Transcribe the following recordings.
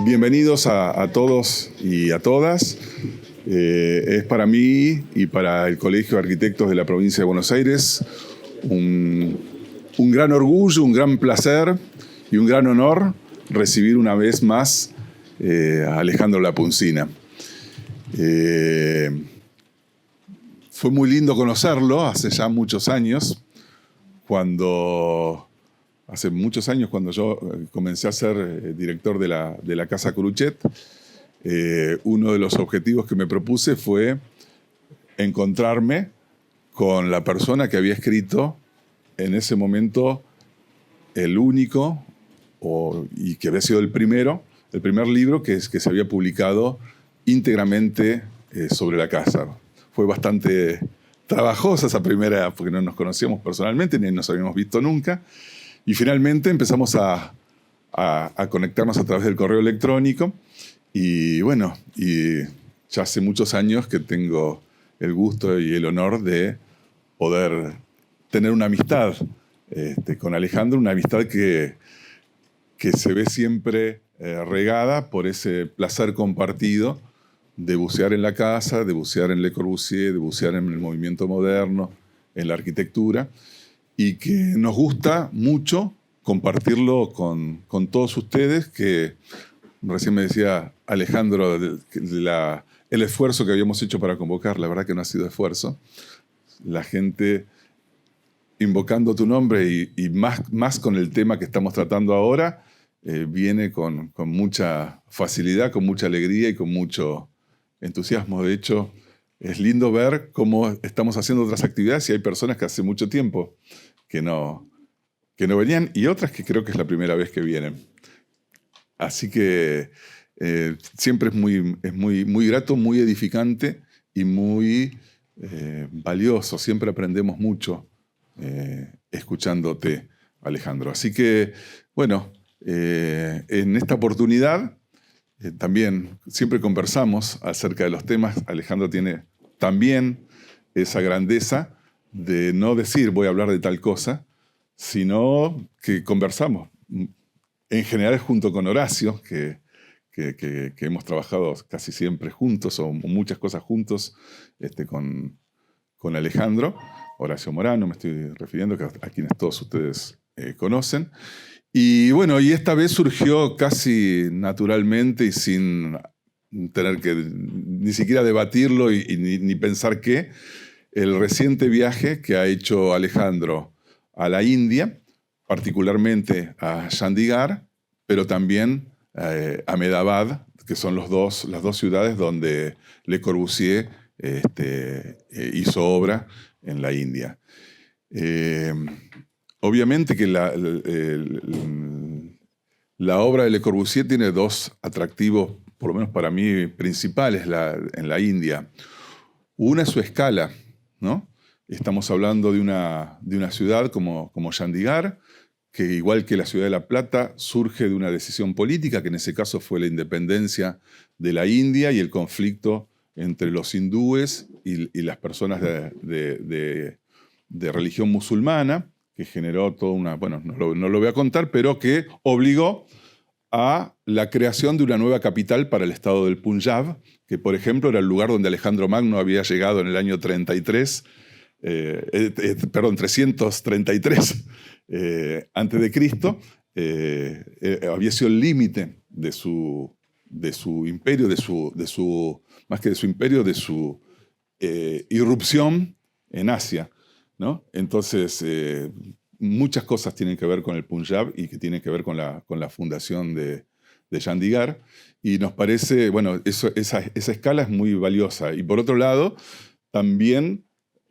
Bienvenidos a todos y a todas. Es para mí y para el Colegio de Arquitectos de la Provincia de Buenos Aires un gran orgullo, un gran placer y un gran honor recibir una vez más a Alejandro Lapuncina. Fue muy lindo conocerlo hace ya muchos años, hace muchos años cuando yo comencé a ser director de la Casa Curuchet. Uno de los objetivos que me propuse fue encontrarme con la persona que había escrito en ese momento el único y que había sido el primer libro que se había publicado íntegramente sobre la casa. Fue bastante trabajosa esa primera, porque no nos conocíamos personalmente ni nos habíamos visto nunca. Y finalmente empezamos a conectarnos a través del correo electrónico. Y bueno, ya hace muchos años que tengo el gusto y el honor de poder tener una amistad con Alejandro, una amistad que se ve siempre regada por ese placer compartido de bucear en la casa, de bucear en Le Corbusier, de bucear en el movimiento moderno, en la arquitectura, y que nos gusta mucho compartirlo con todos ustedes, que recién me decía Alejandro el esfuerzo que habíamos hecho para convocar. La verdad que no ha sido esfuerzo. La gente invocando tu nombre y más con el tema que estamos tratando ahora, viene con mucha facilidad, con mucha alegría y con mucho entusiasmo. De hecho, es lindo ver cómo estamos haciendo otras actividades y hay personas que hace mucho tiempo que no venían y otras que creo que es la primera vez que vienen. Así que siempre es muy grato, muy edificante y muy valioso. Siempre aprendemos mucho escuchándote, Alejandro. Así que, bueno, en esta oportunidad también siempre conversamos acerca de los temas. Alejandro tiene también esa grandeza de no decir voy a hablar de tal cosa, sino que conversamos. En general junto con Horacio, que hemos trabajado casi siempre juntos, o muchas cosas juntos con Alejandro. Horacio Morano me estoy refiriendo, a quienes todos ustedes conocen. Y bueno, y esta vez surgió casi naturalmente y sin tener que ni siquiera debatirlo ni pensar el reciente viaje que ha hecho Alejandro a la India, particularmente a Chandigarh, pero también a Ahmedabad, que son las dos ciudades donde Le Corbusier hizo obra en la India. Obviamente que la obra de Le Corbusier tiene dos atractivos, por lo menos para mí, principales en la India. Una es su escala, ¿no? Estamos hablando de una ciudad como Chandigarh, que igual que la ciudad de La Plata, surge de una decisión política, que en ese caso fue la independencia de la India y el conflicto entre los hindúes y las personas de religión musulmana, que generó toda una... Bueno, no lo voy a contar, pero que obligó a la creación de una nueva capital para el estado del Punjab, que por ejemplo era el lugar donde Alejandro Magno había llegado en el año 333 antes de Cristo. Había sido el límite de su imperio, más que de su imperio, de su irrupción en Asia, ¿no? Entonces, muchas cosas tienen que ver con el Punjab y que tienen que ver con la fundación de Chandigarh. Y nos parece, bueno, esa escala es muy valiosa. Y por otro lado, también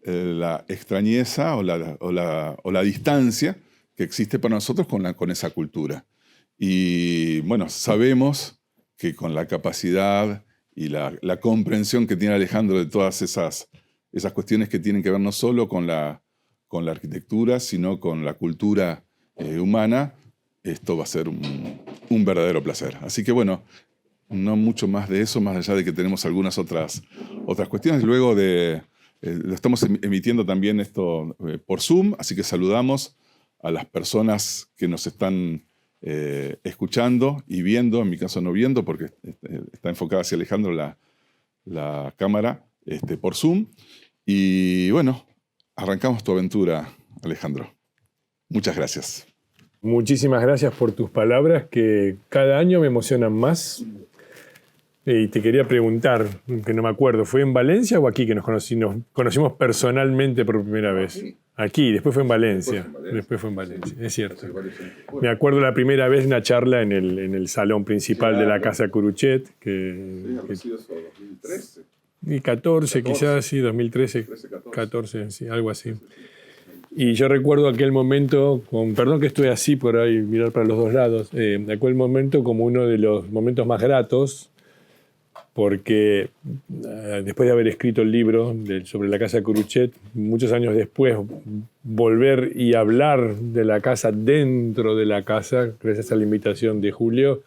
la extrañeza o la distancia que existe para nosotros con esa cultura. Y bueno, sabemos que con la capacidad y la comprensión que tiene Alejandro de todas esas cuestiones que tienen que ver no solo con la arquitectura, sino con la cultura humana, esto va a ser un verdadero placer. Así que bueno, no mucho más de eso, más allá de que tenemos algunas otras cuestiones. Luego lo estamos emitiendo también esto por Zoom, así que saludamos a las personas que nos están escuchando y viendo, en mi caso no viendo, porque está enfocada hacia Alejandro la cámara por Zoom. Y bueno, arrancamos tu aventura, Alejandro. Muchas gracias. Muchísimas gracias por tus palabras, que cada año me emocionan más. Y te quería preguntar, que no me acuerdo, ¿fue en Valencia o aquí que nos conocimos personalmente por primera vez? Aquí, después fue en Valencia. Después fue en Valencia, es cierto. Me acuerdo la primera vez una charla en el salón principal de la Casa Curuchet. Sí, habrá sido eso, 2013. Y 14 quizás, sí, 2013, 14, sí, algo así. Y yo recuerdo aquel momento, perdón que estoy así por ahí, mirar para los dos lados, aquel momento como uno de los momentos más gratos, porque después de haber escrito el libro sobre la Casa Curuchet, muchos años después, volver y hablar de la casa dentro de la casa, gracias a la invitación de Julio,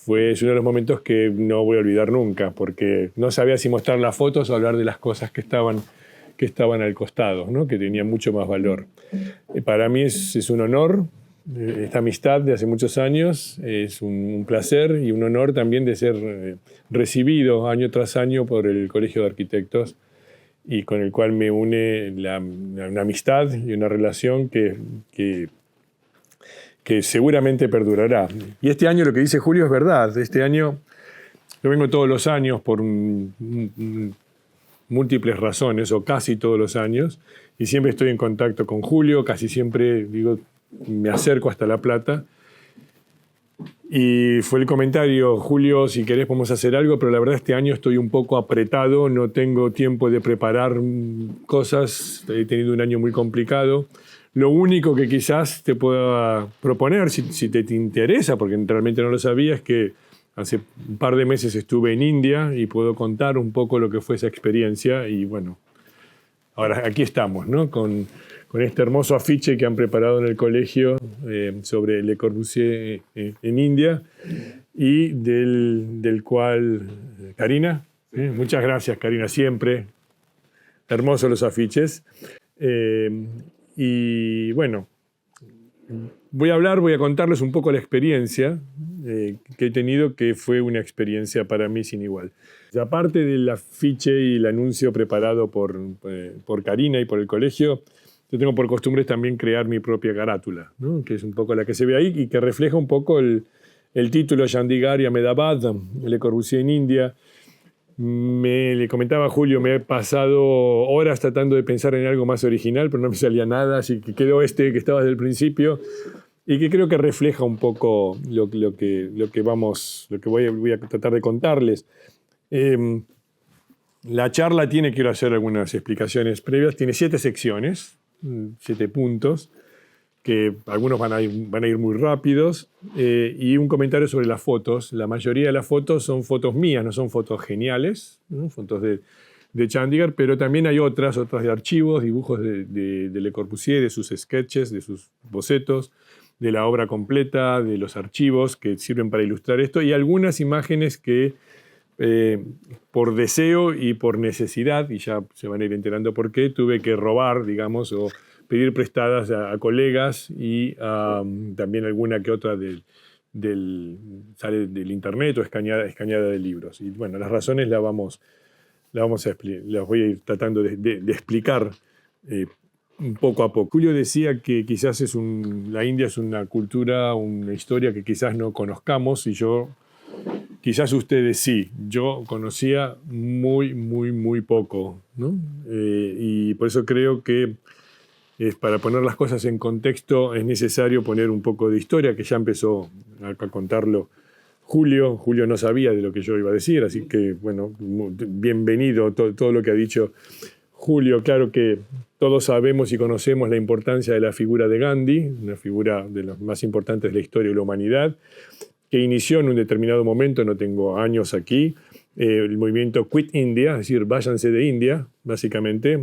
es uno de los momentos que no voy a olvidar nunca, porque no sabía si mostrar las fotos o hablar de las cosas que estaban al costado, ¿no? Que tenían mucho más valor. Para mí es un honor, esta amistad de hace muchos años, es un placer y un honor también de ser recibido año tras año por el Colegio de Arquitectos, y con el cual me une una amistad y una relación que seguramente perdurará. Y este año lo que dice Julio es verdad. Este año yo vengo todos los años por múltiples razones, o casi todos los años, y siempre estoy en contacto con Julio, casi siempre me acerco hasta La Plata. Y fue el comentario: Julio, si querés podemos hacer algo, pero la verdad este año estoy un poco apretado, no tengo tiempo de preparar cosas, he tenido un año muy complicado. Lo único que quizás te pueda proponer, si te interesa, porque realmente no lo sabía, es que hace un par de meses estuve en India y puedo contar un poco lo que fue esa experiencia. Y bueno, ahora aquí estamos, ¿no? Con este hermoso afiche que han preparado en el colegio sobre Le Corbusier en India, y del cual Karina, muchas gracias Karina, siempre hermosos los afiches. Y bueno, voy a contarles un poco la experiencia que he tenido, que fue una experiencia para mí sin igual. Y aparte del afiche y el anuncio preparado por Karina y por el colegio, yo tengo por costumbre también crear mi propia carátula, ¿no? Que es un poco la que se ve ahí y que refleja un poco el título Chandigarh y Ahmedabad, Le Corbusier en India. Le comentaba a Julio, me he pasado horas tratando de pensar en algo más original, pero no me salía nada, así que quedó que estaba desde el principio, y que creo que refleja un poco lo que voy a tratar de contarles. La charla quiero hacer algunas explicaciones previas, tiene 7 secciones, 7 puntos, que algunos van a ir muy rápidos, y un comentario sobre las fotos. La mayoría de las fotos son fotos mías, no son fotos geniales, ¿no? Fotos de Chandigarh, pero también hay otras de archivos, dibujos de Le Corbusier, de sus sketches, de sus bocetos, de la obra completa, de los archivos que sirven para ilustrar esto, y algunas imágenes que por deseo y por necesidad, y ya se van a ir enterando por qué, tuve que robar, digamos, o pedir prestadas a colegas, y también alguna que otra sale del internet o escaneada de libros. Y bueno, las razones las voy a ir tratando de explicar poco a poco. Julio decía que quizás la India es una cultura, una historia que quizás no conozcamos, y quizás ustedes sí. Yo conocía muy, muy, muy poco, ¿no? Y por eso creo que para poner las cosas en contexto es necesario poner un poco de historia, que ya empezó a contarlo Julio. Julio no sabía de lo que yo iba a decir, así que, bueno, bienvenido todo lo que ha dicho Julio. Claro que todos sabemos y conocemos la importancia de la figura de Gandhi, una figura de las más importantes de la historia de la humanidad, que inició en un determinado momento, no tengo años aquí, el movimiento Quit India, es decir, váyanse de India, básicamente,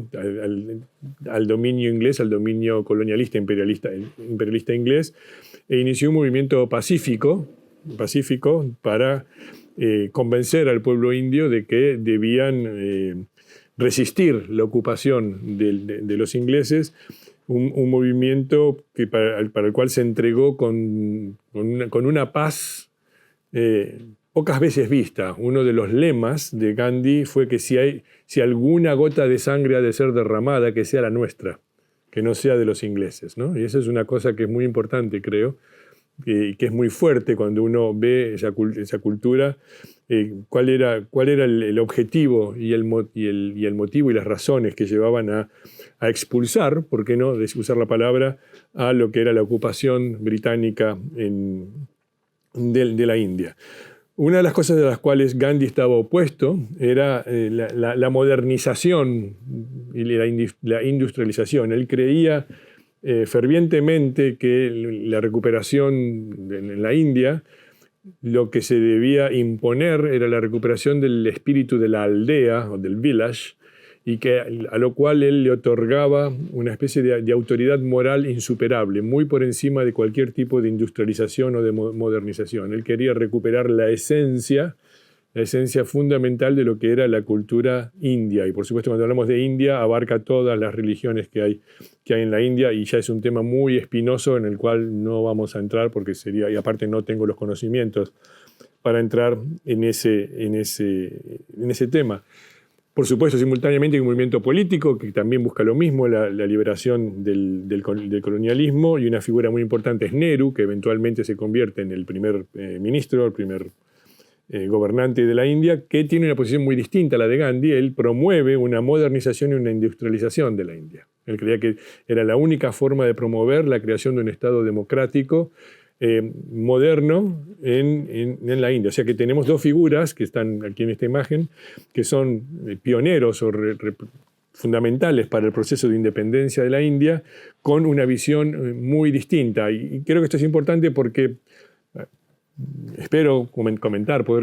al dominio inglés, al dominio colonialista, imperialista inglés, e inició un movimiento pacífico para convencer al pueblo indio de que debían resistir la ocupación de los ingleses, un movimiento para el cual se entregó con una paz pocas veces vista. Uno de los lemas de Gandhi fue que si alguna gota de sangre ha de ser derramada, que sea la nuestra, que no sea de los ingleses, ¿no? Y esa es una cosa que es muy importante, creo, y que es muy fuerte cuando uno ve esa cultura. ¿Cuál era el objetivo y el motivo y las razones que llevaban a expulsar, por qué no usar la palabra, a lo que era la ocupación británica de la India? Una de las cosas de las cuales Gandhi estaba opuesto era la modernización y la industrialización. Él creía fervientemente que la recuperación en la India, lo que se debía imponer era la recuperación del espíritu de la aldea o del village, y a lo cual él le otorgaba una especie de autoridad moral insuperable, muy por encima de cualquier tipo de industrialización o de modernización. Él quería recuperar la esencia fundamental de lo que era la cultura india. Y por supuesto, cuando hablamos de India, abarca todas las religiones que hay en la India, y ya es un tema muy espinoso en el cual no vamos a entrar porque sería, y aparte no tengo los conocimientos para entrar en ese tema. Por supuesto, simultáneamente hay un movimiento político que también busca lo mismo, la liberación del colonialismo, y una figura muy importante es Nehru, que eventualmente se convierte en el primer ministro, el primer gobernante de la India, que tiene una posición muy distinta a la de Gandhi. Él promueve una modernización y una industrialización de la India. Él creía que era la única forma de promover la creación de un Estado democrático moderno en la India. O sea que tenemos dos figuras que están aquí en esta imagen, que son pioneros o fundamentales para el proceso de independencia de la India, con una visión muy distinta. Y creo que esto es importante porque espero poder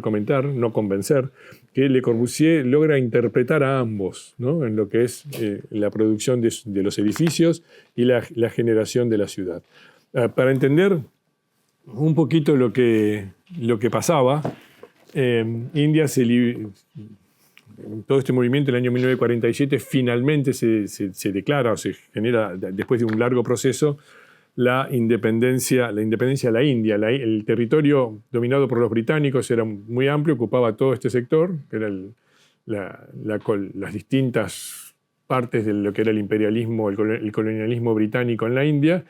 comentar, no convencer, que Le Corbusier logra interpretar a ambos, ¿no? En lo que es la producción de los edificios y la generación de la ciudad. Para entender un poquito lo que pasaba, India todo este movimiento en el año 1947 finalmente se declara o se genera, después de un largo proceso, la independencia de la India. El territorio dominado por los británicos era muy amplio, ocupaba todo este sector, que era las distintas partes de lo que era el imperialismo, el colonialismo británico en la India.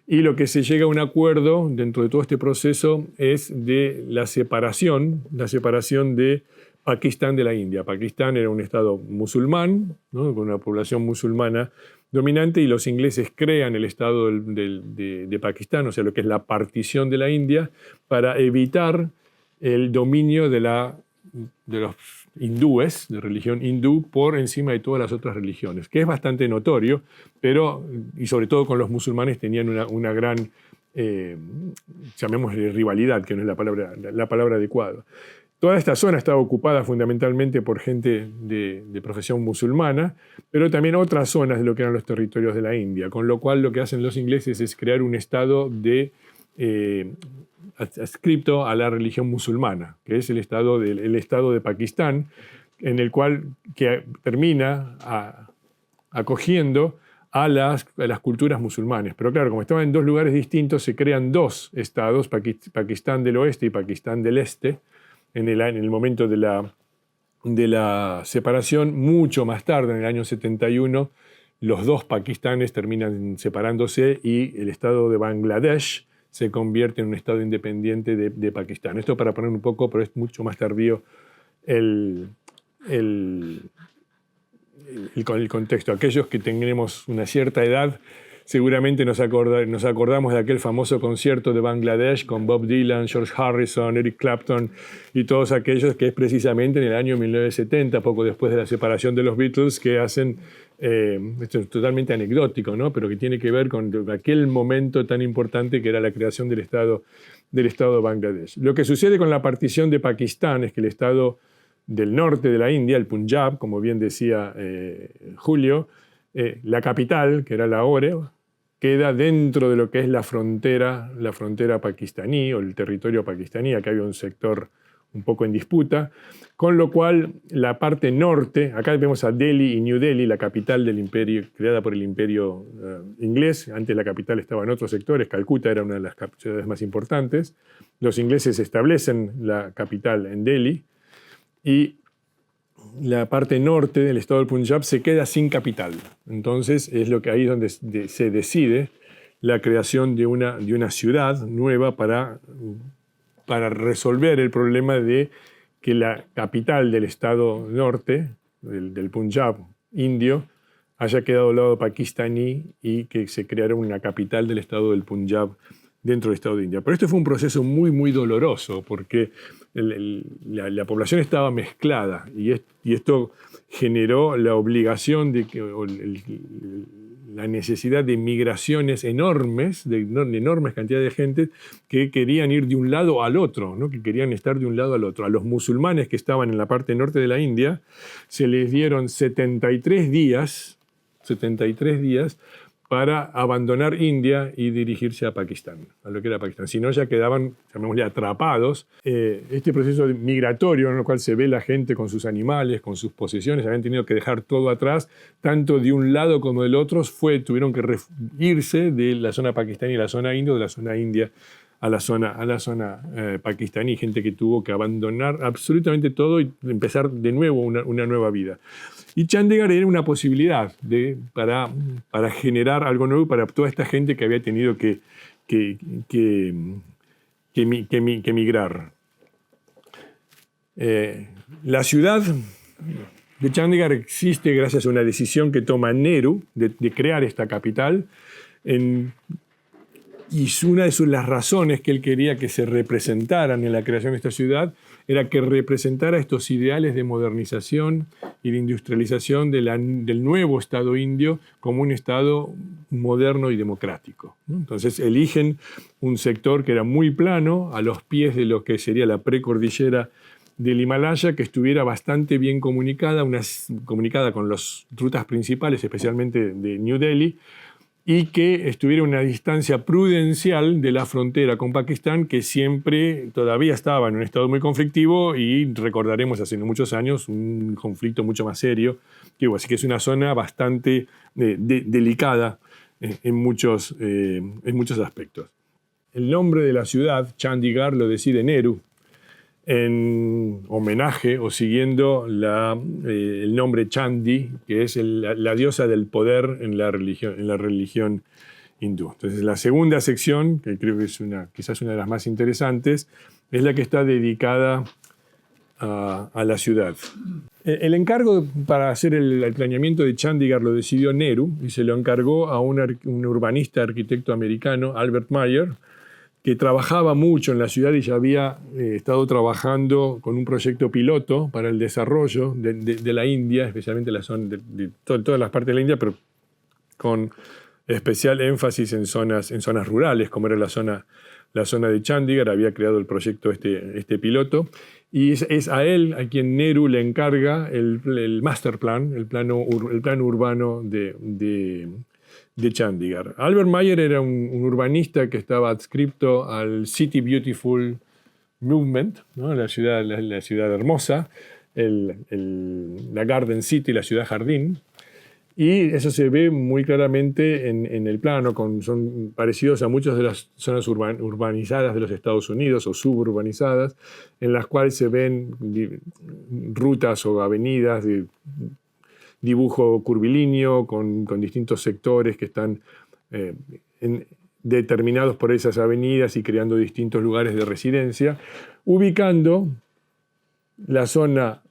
Y lo que se llega a un acuerdo dentro de todo este proceso es de la separación de Pakistán de la India. Pakistán era un estado musulmán, ¿no? Con una población musulmana dominante, y los ingleses crean el estado de Pakistán, o sea, lo que es la partición de la India, para evitar el dominio de los hindúes, de religión hindú, por encima de todas las otras religiones, que es bastante notorio, y sobre todo con los musulmanes tenían una gran, llamémosle rivalidad, que no es la palabra adecuada. Toda esta zona estaba ocupada fundamentalmente por gente de profesión musulmana, pero también otras zonas de lo que eran los territorios de la India, con lo cual lo que hacen los ingleses es crear un estado adscripto a la religión musulmana, que es el estado de Pakistán, en el cual que termina acogiendo a las culturas musulmanes. Pero claro, como estaban en dos lugares distintos, se crean dos estados, Pakistán del oeste y Pakistán del este, en el momento de la separación. Mucho más tarde, en el año 71, los dos Pakistanes terminan separándose y el estado de Bangladesh se convierte en un estado independiente de Pakistán. Esto para poner un poco, pero es mucho más tardío el contexto. Aquellos que tenemos una cierta edad seguramente nos acordamos de aquel famoso concierto de Bangladesh con Bob Dylan, George Harrison, Eric Clapton y todos aquellos, que es precisamente en el año 1970, poco después de la separación de los Beatles, que hacen, esto es totalmente anecdótico, ¿no? Pero que tiene que ver con aquel momento tan importante que era la creación del Estado de Bangladesh. Lo que sucede con la partición de Pakistán es que el Estado del norte de la India, el Punjab, como bien decía Julio, la capital, que era Lahore, queda dentro de lo que es la frontera pakistaní o el territorio pakistaní. Acá había un sector un poco en disputa, con lo cual la parte norte, acá vemos a Delhi y New Delhi, la capital del imperio, creada por el imperio inglés. Antes la capital estaba en otros sectores, Calcuta era una de las ciudades más importantes. Los ingleses establecen la capital en Delhi y la parte norte del estado del Punjab se queda sin capital. Entonces es lo que ahí es donde se decide la creación de una ciudad nueva para resolver el problema de que la capital del estado norte, del Punjab indio, haya quedado al lado pakistaní y que se creara una capital del estado del Punjab dentro del estado de India. Pero esto fue un proceso muy, muy doloroso porque la población estaba mezclada y esto generó la obligación la necesidad de migraciones enormes, de enormes cantidades de gente que querían ir de un lado al otro, ¿no? Que querían estar de un lado al otro. A los musulmanes que estaban en la parte norte de la India se les dieron 73 días para abandonar India y dirigirse a Pakistán, a lo que era Pakistán. Si no, ya quedaban, llamémosle, atrapados. Este proceso migratorio en el cual se ve la gente con sus animales, con sus posesiones, habían tenido que dejar todo atrás, tanto de un lado como del otro, tuvieron que irse de la zona pakistaní a la zona india, de la zona india a la zona pakistaní, gente que tuvo que abandonar absolutamente todo y empezar de nuevo una nueva vida. Y Chandigarh era una posibilidad para generar algo nuevo para toda esta gente que había tenido que emigrar. La ciudad de Chandigarh existe gracias a una decisión que toma Nehru de crear esta capital. Y una de las razones que él quería que se representaran en la creación de esta ciudad era que representara estos ideales de modernización y de industrialización del nuevo Estado indio como un Estado moderno y democrático, ¿no? Entonces eligen un sector que era muy plano, a los pies de lo que sería la precordillera del Himalaya, que estuviera bastante bien comunicada con las rutas principales, especialmente de New Delhi, y que estuviera a una distancia prudencial de la frontera con Pakistán, que siempre todavía estaba en un estado muy conflictivo y recordaremos hace muchos años un conflicto mucho más serio. Así que es una zona bastante delicada en muchos aspectos. El nombre de la ciudad, Chandigarh, lo decide Nehru en homenaje o siguiendo el nombre Chandi, que es la diosa del poder en la religión hindú. Entonces, la segunda sección, que creo que es quizás una de las más interesantes, es la que está dedicada a la ciudad. El encargo para hacer el planeamiento de Chandigarh lo decidió Nehru y se lo encargó a un urbanista arquitecto americano, Albert Mayer, que trabajaba mucho en la ciudad y ya había estado trabajando con un proyecto piloto para el desarrollo de la India, especialmente la zona de todas las partes de la India, pero con especial énfasis en zonas rurales, como era la zona de Chandigarh. Había creado el proyecto este piloto, y es a él a quien Nehru le encarga el master plan, el plan urbano de Chandigarh. Albert Mayer era un urbanista que estaba adscripto al City Beautiful Movement, ¿no? la ciudad hermosa, la Garden City, la ciudad jardín. Y eso se ve muy claramente en el plano, son parecidos a muchas de las zonas urbanizadas de los Estados Unidos o suburbanizadas, en las cuales se ven rutas o avenidas de dibujo curvilíneo con distintos sectores que están determinados por esas avenidas y creando distintos lugares de residencia, ubicando la zona,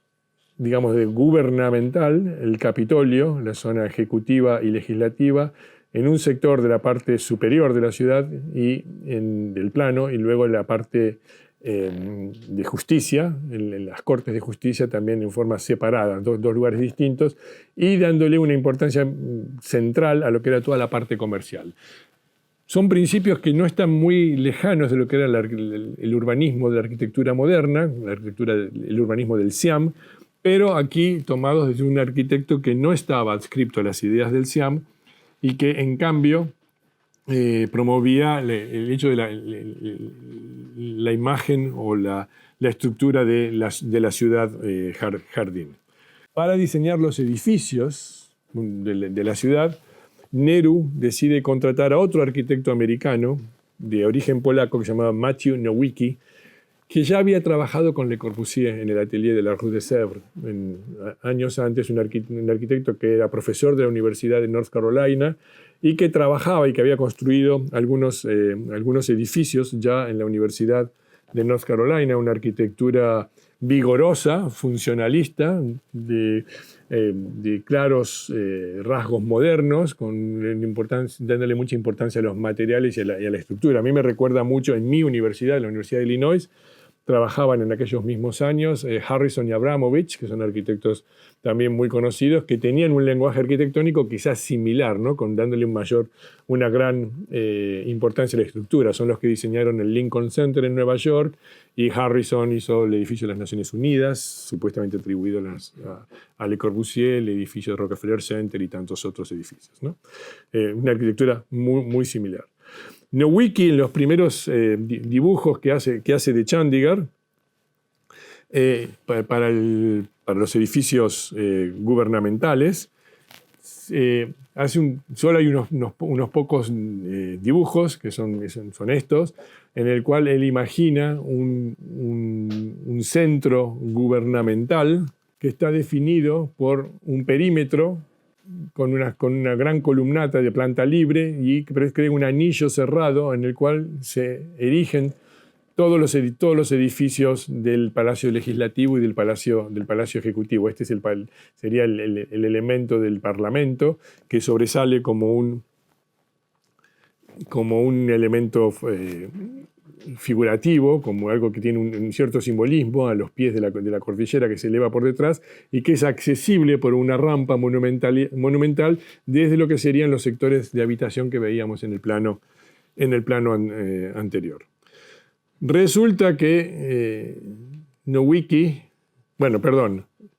digamos, gubernamental, el Capitolio, la zona ejecutiva y legislativa, en un sector de la parte superior de la ciudad y del plano, y luego en la parte de justicia, en las cortes de justicia también en forma separada, dos lugares distintos, y dándole una importancia central a lo que era toda la parte comercial. Son principios que no están muy lejanos de lo que era el urbanismo de la arquitectura moderna, el urbanismo del Siam, pero aquí tomados desde un arquitecto que no estaba adscripto a las ideas del Siam y que en cambio promovía el hecho de la imagen o la estructura de la ciudad jardín. Para diseñar los edificios de la ciudad, Nehru decide contratar a otro arquitecto americano de origen polaco que se llamaba Matthew Nowicki, que ya había trabajado con Le Corbusier en el atelier de la Rue de Sèvres años antes, un arquitecto que era profesor de la Universidad de North Carolina y que trabajaba y que había construido algunos edificios ya en la Universidad de North Carolina, una arquitectura vigorosa, funcionalista, de claros rasgos modernos, dándole mucha importancia a los materiales y a la estructura. A mí me recuerda mucho en mi universidad, la Universidad de Illinois, trabajaban en aquellos mismos años Harrison y Abramovich, que son arquitectos también muy conocidos, que tenían un lenguaje arquitectónico quizás similar, ¿no? Dándole una gran importancia a la estructura. Son los que diseñaron el Lincoln Center en Nueva York, y Harrison hizo el edificio de las Naciones Unidas, supuestamente atribuido a Le Corbusier, el edificio de Rockefeller Center y tantos otros edificios, ¿no? Una arquitectura muy, muy similar. Nowicki, en los primeros dibujos que hace de Chandigarh, para los edificios gubernamentales, solo hay unos pocos dibujos, que son estos, en el cual él imagina un centro gubernamental que está definido por un perímetro con una gran columnata de planta libre y crea un anillo cerrado en el cual se erigen todos los edificios del Palacio Legislativo y del Palacio Ejecutivo. Este sería el elemento del Parlamento que sobresale como un elemento figurativo, como algo que tiene un cierto simbolismo a los pies de la cordillera que se eleva por detrás y que es accesible por una rampa monumental desde lo que serían los sectores de habitación que veíamos en el plano anterior. Resulta que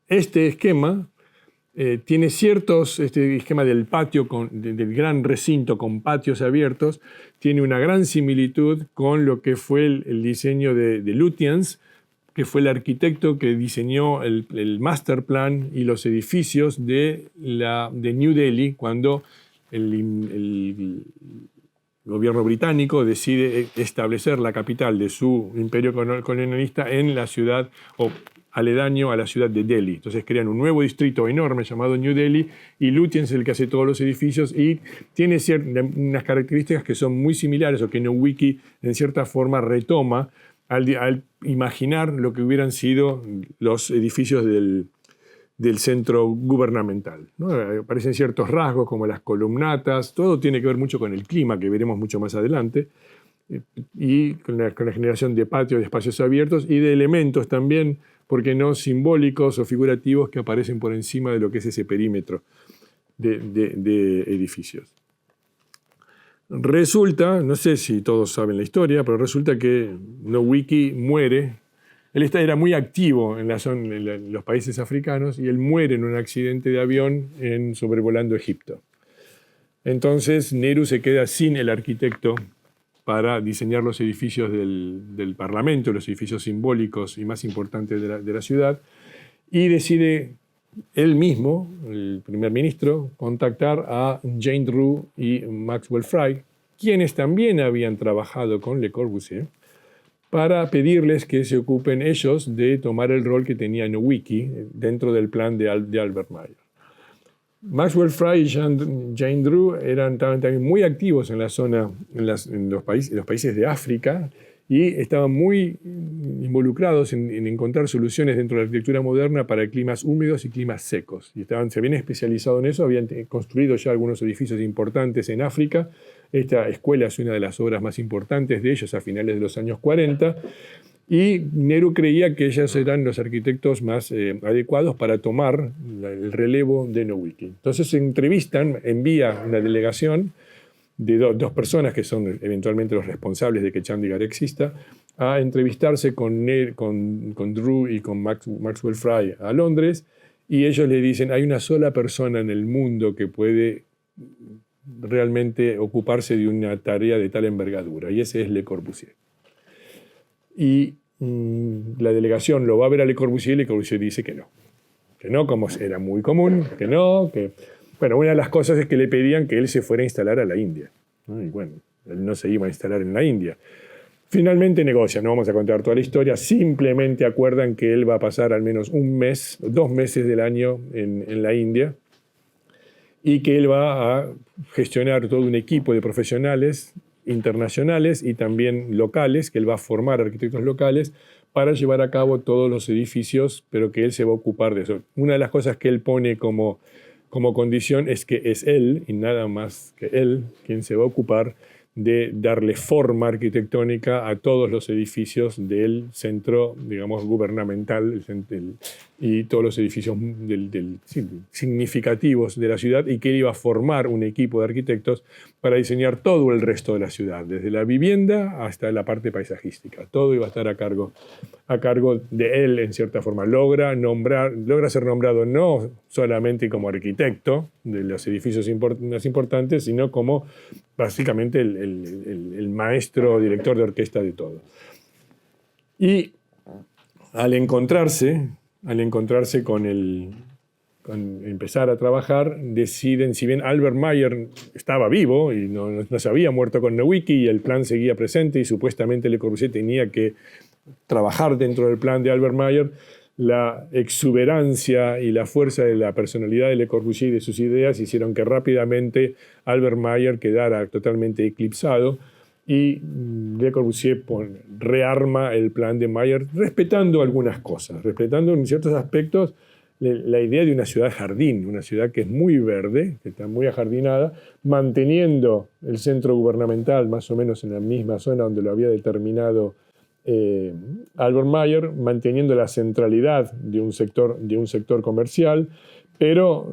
este esquema tiene este esquema del patio, del gran recinto con patios abiertos, tiene una gran similitud con lo que fue el diseño de Lutyens, que fue el arquitecto que diseñó el master plan y los edificios de New Delhi, cuando el gobierno británico decide establecer la capital de su imperio colonialista en la ciudad aledaño a la ciudad de Delhi. Entonces crean un nuevo distrito enorme llamado New Delhi y Lutyens es el que hace todos los edificios y tiene unas características que son muy similares o que Nowicki en cierta forma retoma al imaginar lo que hubieran sido los edificios del centro gubernamental, ¿no? Aparecen ciertos rasgos como las columnatas, todo tiene que ver mucho con el clima que veremos mucho más adelante y con la generación de patios, de espacios abiertos y de elementos también, porque no simbólicos o figurativos que aparecen por encima de lo que es ese perímetro de edificios. Resulta, no sé si todos saben la historia, pero resulta que Nowicki muere. Él era muy activo en los países africanos y él muere en un accidente de avión sobrevolando Egipto. Entonces Nehru se queda sin el arquitecto para diseñar los edificios del Parlamento, los edificios simbólicos y más importantes de la ciudad, y decide él mismo, el primer ministro, contactar a Jane Drew y Maxwell Fry, quienes también habían trabajado con Le Corbusier, para pedirles que se ocupen ellos de tomar el rol que tenía Nowicki dentro del plan de Albert Mayer. Maxwell Fry y Jane Drew estaban también muy activos en la zona, en los países de África, y estaban muy involucrados en encontrar soluciones dentro de la arquitectura moderna para climas húmedos y climas secos. Y se habían especializado en eso, habían construido ya algunos edificios importantes en África. Esta escuela es una de las obras más importantes de ellos a finales de los años 40. Y Nehru creía que ellos eran los arquitectos más adecuados para tomar el relevo de Nowicki. Entonces se envía una delegación de dos personas que son eventualmente los responsables de que Chandigarh exista, a entrevistarse con Drew y con Maxwell Fry a Londres, y ellos le dicen, hay una sola persona en el mundo que puede realmente ocuparse de una tarea de tal envergadura, y ese es Le Corbusier. Y la delegación lo va a ver a Le Corbusier y Le Corbusier dice que no, como era muy común, que no, que... Bueno, una de las cosas es que le pedían que él se fuera a instalar a la India, ¿no? Y bueno, él no se iba a instalar en la India. Finalmente negocian, no vamos a contar toda la historia, simplemente acuerdan que él va a pasar al menos 1 mes, 2 meses del año en la India, y que él va a gestionar todo un equipo de profesionales internacionales y también locales, que él va a formar arquitectos locales para llevar a cabo todos los edificios, pero que él se va a ocupar de eso. Una de las cosas que él pone como condición es que es él, y nada más que él, quien se va a ocupar de darle forma arquitectónica a todos los edificios del centro, digamos, gubernamental y todos los edificios significativos de la ciudad, y que él iba a formar un equipo de arquitectos para diseñar todo el resto de la ciudad, desde la vivienda hasta la parte paisajística. Todo iba a estar a cargo de él, en cierta forma. Logra ser nombrado no solamente como arquitecto de los edificios más importantes, sino como básicamente el maestro, director de orquesta de todo. Y al encontrarse con empezar a trabajar, deciden, si bien Albert Mayer estaba vivo y no se había muerto con Nowicki y el plan seguía presente y supuestamente Le Corbusier tenía que trabajar dentro del plan de Albert Mayer, la exuberancia y la fuerza de la personalidad de Le Corbusier y de sus ideas hicieron que rápidamente Albert Mayer quedara totalmente eclipsado, y Le Corbusier rearma el plan de Mayer respetando algunas cosas, respetando en ciertos aspectos la idea de una ciudad jardín, una ciudad que es muy verde, que está muy ajardinada, manteniendo el centro gubernamental más o menos en la misma zona donde lo había determinado Albert Mayer, manteniendo la centralidad de un sector comercial, pero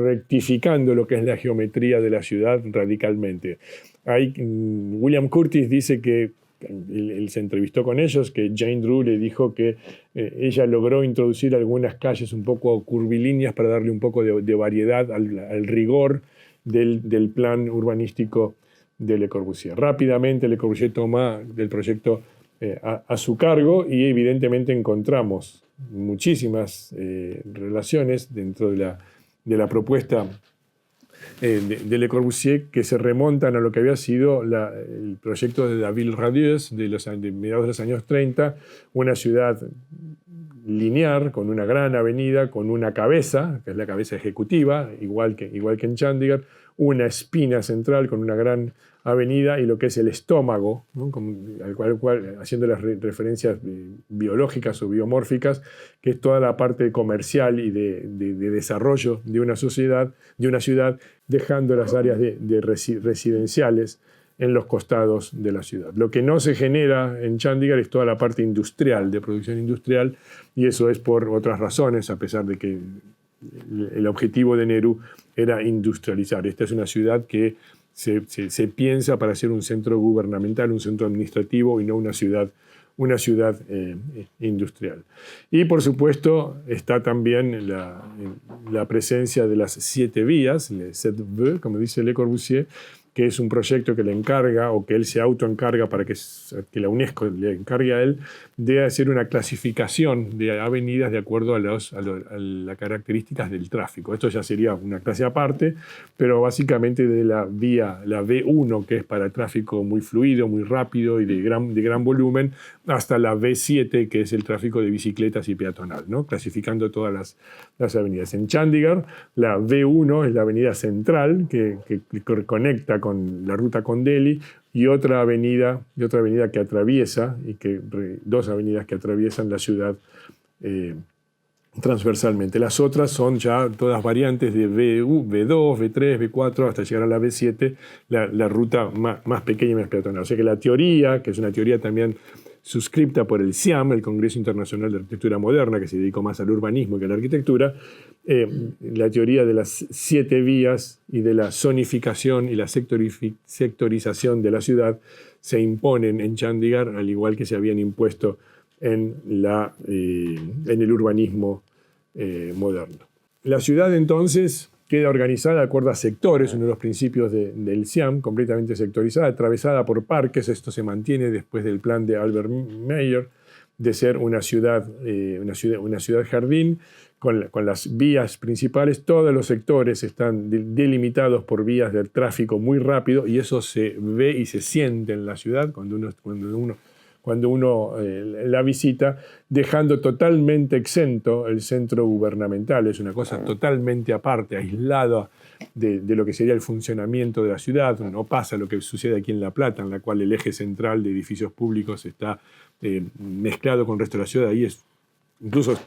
rectificando lo que es la geometría de la ciudad radicalmente. William Curtis dice que él se entrevistó con ellos, que Jane Drew le dijo que ella logró introducir algunas calles un poco curvilíneas para darle un poco de variedad al rigor del plan urbanístico de Le Corbusier. Rápidamente Le Corbusier toma el proyecto a su cargo, y evidentemente encontramos muchísimas relaciones dentro de la propuesta de Le Corbusier que se remontan a lo que había sido el proyecto de la Ville Radieuse de mediados de los años 30, una ciudad lineal con una gran avenida, con una cabeza, que es la cabeza ejecutiva, igual que en Chandigarh, una espina central con una gran avenida, y lo que es el estómago, ¿no? al cual haciendo las referencias biológicas o biomórficas, que es toda la parte comercial y de desarrollo de una ciudad, dejando las áreas residenciales en los costados de la ciudad. Lo que no se genera en Chandigarh es toda la parte industrial, de producción industrial, y eso es por otras razones, a pesar de que el objetivo de Nehru era industrializar. Esta es una ciudad que se piensa para ser un centro gubernamental, un centro administrativo, y no una ciudad industrial. Y por supuesto está también la presencia de las 7 vías, les 7 voies, como dice Le Corbusier, que es un proyecto que le encarga, o que él se autoencarga para que la UNESCO le encargue a él, de hacer una clasificación de avenidas de acuerdo a las características del tráfico. Esto ya sería una clase aparte, pero básicamente de la vía, la V1, que es para tráfico muy fluido, muy rápido y de gran volumen, hasta la V7, que es el tráfico de bicicletas y peatonal, ¿no? Clasificando todas las avenidas. En Chandigarh, la V1 es la avenida central que conecta con la ruta con Delhi, y otra avenida que atraviesa, dos avenidas que atraviesan la ciudad transversalmente. Las otras son ya todas variantes de V2, V3, V4, hasta llegar a la V7, la ruta más pequeña y más peatonal. O sea que la teoría, que es una teoría también suscripta por el CIAM, el Congreso Internacional de Arquitectura Moderna, que se dedicó más al urbanismo que a la arquitectura, la teoría de las 7 vías y de la zonificación y la sectorización de la ciudad se imponen en Chandigarh, al igual que se habían impuesto en el urbanismo moderno. La ciudad entonces queda organizada de acuerdo a sectores, uno de los principios del Siam, completamente sectorizada, atravesada por parques. Esto se mantiene después del plan de Albert Meyer de ser una ciudad jardín, con las vías principales. Todos los sectores están delimitados por vías del tráfico muy rápido, y eso se ve y se siente en la ciudad cuando uno la visita, dejando totalmente exento el centro gubernamental. Es una cosa totalmente aparte, aislada de lo que sería el funcionamiento de la ciudad. No pasa lo que sucede aquí en La Plata, en la cual el eje central de edificios públicos está mezclado con el resto de la ciudad. Ahí incluso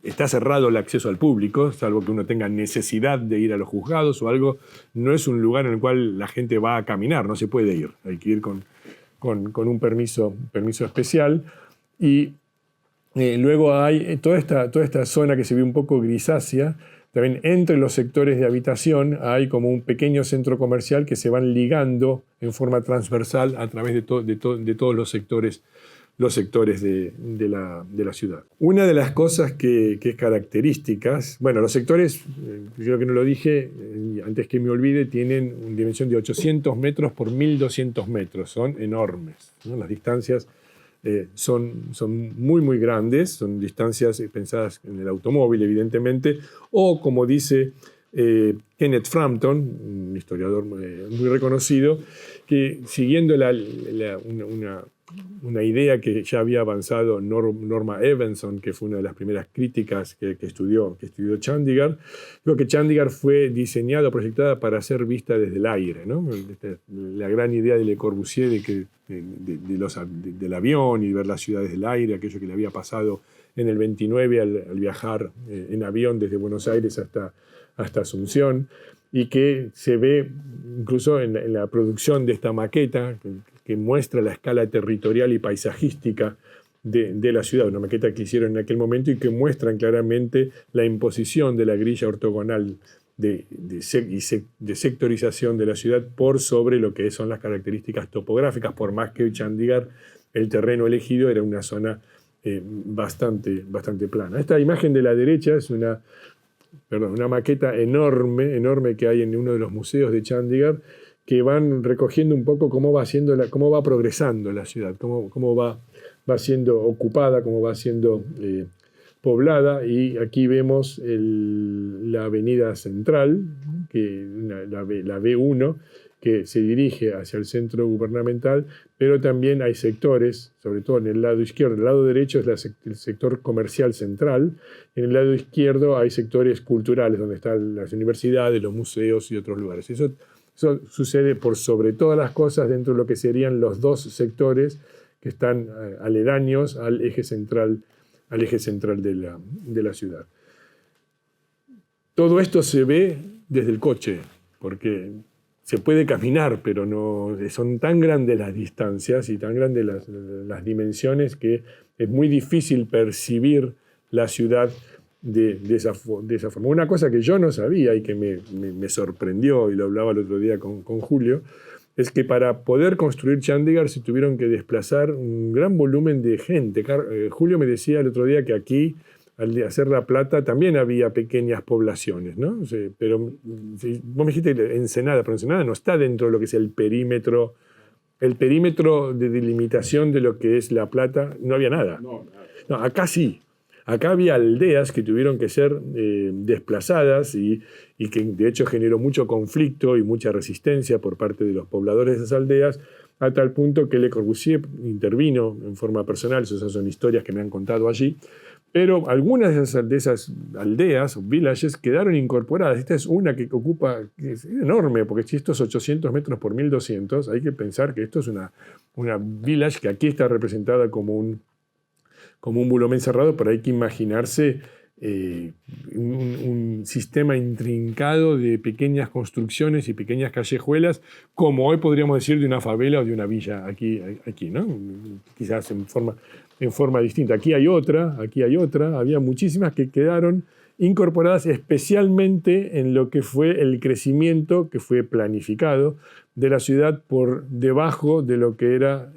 está cerrado el acceso al público, salvo que uno tenga necesidad de ir a los juzgados o algo. No es un lugar en el cual la gente va a caminar, no se puede ir. Hay que ir con un permiso especial. Y luego hay toda esta zona que se ve un poco grisácea. También entre los sectores de habitación hay como un pequeño centro comercial que se van ligando en forma transversal a través de todos los sectores de la ciudad. Una de las cosas que es características, bueno, los sectores, creo que no lo dije, antes que me olvide, tienen una dimensión de 800 metros por 1.200 metros, son enormes, ¿no? Las distancias son muy, muy grandes, son distancias pensadas en el automóvil, evidentemente, o como dice Kenneth Frampton, un historiador muy reconocido, que siguiendo una idea que ya había avanzado Norma Evenson, que fue una de las primeras críticas que estudió Chandigarh. Creo que Chandigarh fue diseñada, proyectada para ser vista desde el aire, ¿no? La gran idea de Le Corbusier del avión y ver la ciudad desde el aire, aquello que le había pasado en el 29 al viajar en avión desde Buenos Aires hasta Asunción, y que se ve incluso en la producción de esta maqueta que muestra la escala territorial y paisajística de la ciudad, una maqueta que hicieron en aquel momento y que muestran claramente la imposición de la grilla ortogonal de sectorización de la ciudad por sobre lo que son las características topográficas, por más que Chandigarh, el terreno elegido, era una zona bastante plana. Esta imagen de la derecha es una maqueta enorme que hay en uno de los museos de Chandigarh, que van recogiendo un poco cómo va progresando la ciudad, cómo va siendo ocupada, cómo va siendo poblada. Y aquí vemos la avenida central, la B1, que se dirige hacia el centro gubernamental, pero también hay sectores, sobre todo en el lado izquierdo. El lado derecho es el sector comercial central. En el lado izquierdo hay sectores culturales, donde están las universidades, los museos y otros lugares. Eso sucede por sobre todas las cosas dentro de lo que serían los dos sectores que están aledaños al eje central de la ciudad. Todo esto se ve desde el coche, porque se puede caminar, pero no son tan grandes las distancias y tan grandes las dimensiones que es muy difícil percibir la ciudad de esa forma. Una cosa que yo no sabía y que me sorprendió, y lo hablaba el otro día con Julio, es que para poder construir Chandigarh se tuvieron que desplazar un gran volumen de gente. Julio me decía el otro día que aquí, al hacer La Plata, también había pequeñas poblaciones, ¿no? Pero vos me dijiste Ensenada, pero Ensenada no está dentro de lo que es el perímetro de delimitación de lo que es La Plata. No había nada. No, acá sí. Acá había aldeas que tuvieron que ser desplazadas y que de hecho generó mucho conflicto y mucha resistencia por parte de los pobladores de esas aldeas, a tal punto que Le Corbusier intervino en forma personal. Esas son historias que me han contado allí. Pero algunas de esas aldeas o villages quedaron incorporadas. Esta es una que es enorme, porque si esto es 800 metros por 1.200, hay que pensar que esto es una village que aquí está representada como un volumen cerrado, pero hay que imaginarse un sistema intrincado de pequeñas construcciones y pequeñas callejuelas, como hoy podríamos decir de una favela o de una villa aquí, ¿no? Quizás en forma distinta. Aquí hay otra, había muchísimas que quedaron incorporadas especialmente en lo que fue el crecimiento que fue planificado de la ciudad por debajo de lo que era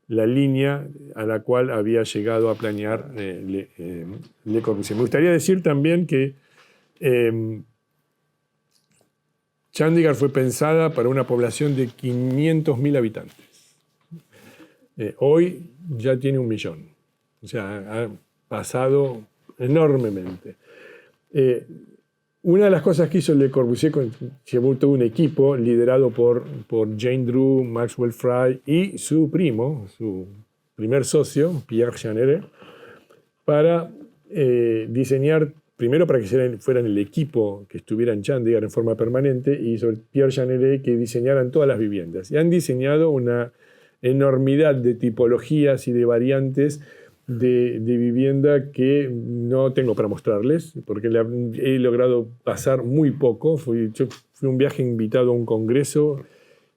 la línea a la cual había llegado a planear Le Corbusier. Me gustaría decir también que Chandigarh fue pensada para una población de 500.000 habitantes. Hoy ya tiene 1 millón. O sea, ha pasado enormemente. Una de las cosas que hizo Le Corbusier, llevó todo un equipo liderado por Jane Drew, Maxwell Fry y su primo, su primer socio, Pierre Jeanneret, para diseñar, primero para que fueran el equipo que estuviera en Chandigarh en forma permanente, y sobre Pierre Jeanneret que diseñaran todas las viviendas. Y han diseñado una enormidad de tipologías y de variantes de vivienda que no tengo para mostrarles, porque he logrado pasar muy poco. Yo fui un viaje invitado a un congreso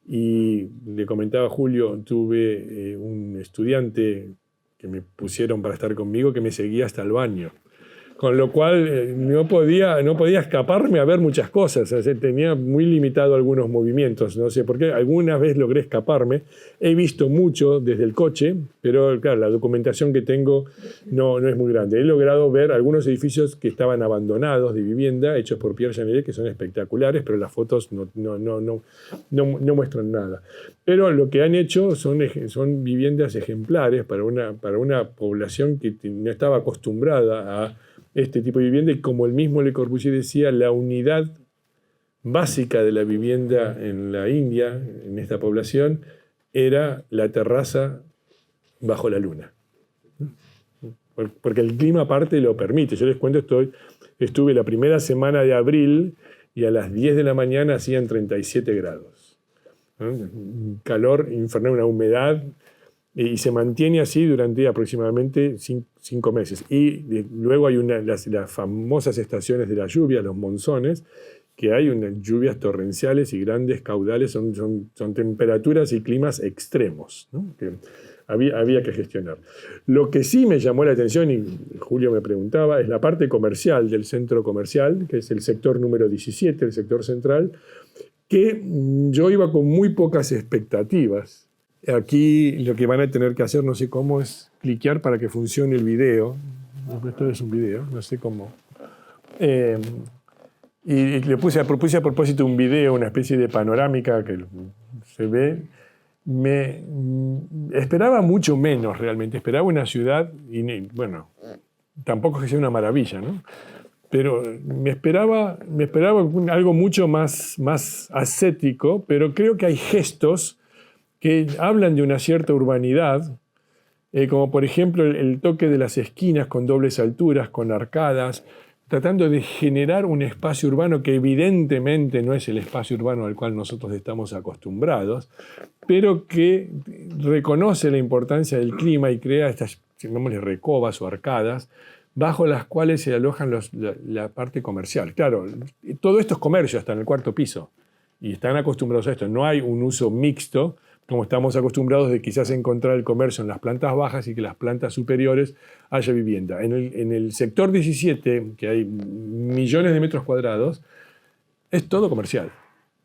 y le comentaba a Julio, tuve un estudiante que me pusieron para estar conmigo que me seguía hasta el baño. Con lo cual no podía escaparme a ver muchas cosas. O sea, tenía muy limitado algunos movimientos. No sé por qué. Alguna vez logré escaparme. He visto mucho desde el coche, pero claro, la documentación que tengo no es muy grande. He logrado ver algunos edificios que estaban abandonados de vivienda, hechos por Pierre Jeanneret, que son espectaculares, pero las fotos no muestran nada. Pero lo que han hecho son viviendas ejemplares para una población que no estaba acostumbrada a este tipo de vivienda, y como el mismo Le Corbusier decía, la unidad básica de la vivienda en la India, en esta población, era la terraza bajo la luna. Porque el clima aparte lo permite. Yo les cuento, estuve la primera semana de abril y a las 10 de la mañana hacían 37 grados. Un calor infernal, una humedad, y se mantiene así durante aproximadamente 5 meses. Y luego hay las famosas estaciones de la lluvia, los monzones, que hay unas lluvias torrenciales y grandes caudales, son temperaturas y climas extremos, ¿no? Que había que gestionar. Lo que sí me llamó la atención, y Julio me preguntaba, es la parte comercial del centro comercial, que es el sector número 17, el sector central, que yo iba con muy pocas expectativas. Aquí lo que van a tener que hacer, no sé cómo, es cliquear para que funcione el video. Esto es un video, no sé cómo. Y propuse a propósito un video, una especie de panorámica que se ve. Esperaba mucho menos realmente. Esperaba una ciudad, y bueno, tampoco es que sea una maravilla, ¿no? Pero me esperaba algo mucho más ascético, pero creo que hay gestos que hablan de una cierta urbanidad, como por ejemplo el toque de las esquinas con dobles alturas, con arcadas, tratando de generar un espacio urbano que evidentemente no es el espacio urbano al cual nosotros estamos acostumbrados, pero que reconoce la importancia del clima y crea estas, llamémosle, recovas o arcadas, bajo las cuales se alojan la parte comercial. Claro, todo esto es comercio hasta en el 4º piso, y están acostumbrados a esto. No hay un uso mixto, como estamos acostumbrados de quizás encontrar el comercio en las plantas bajas y que las plantas superiores haya vivienda. En el sector 17, que hay millones de metros cuadrados, es todo comercial.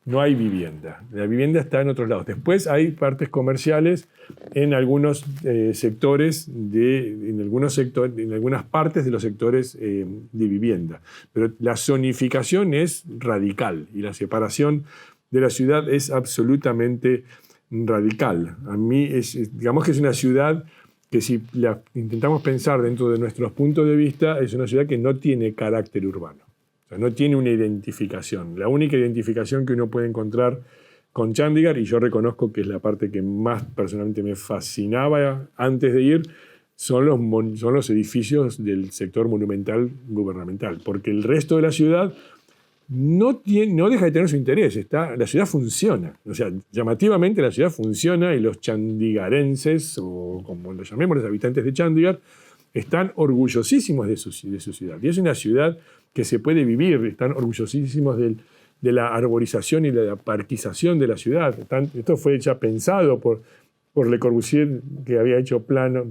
No hay vivienda. La vivienda está en otros lados. Después hay partes comerciales en algunos sectores, en algunas partes de los sectores de vivienda. Pero la zonificación es radical y la separación de la ciudad es absolutamente radical. A mí digamos que es una ciudad que, si la intentamos pensar dentro de nuestros puntos de vista, es una ciudad que no tiene carácter urbano. O sea, no tiene una identificación. La única identificación que uno puede encontrar con Chandigarh, y yo reconozco que es la parte que más personalmente me fascinaba antes de ir, son los edificios del sector monumental gubernamental, porque el resto de la ciudad no deja de tener su interés. La ciudad funciona. O sea, llamativamente la ciudad funciona, y los chandigarenses, o como lo llamemos, los habitantes de Chandigarh, están orgullosísimos de su ciudad. Y es una ciudad que se puede vivir. Están orgullosísimos de la arborización y de la parquización de la ciudad. Esto fue ya pensado por Le Corbusier, que había hecho planos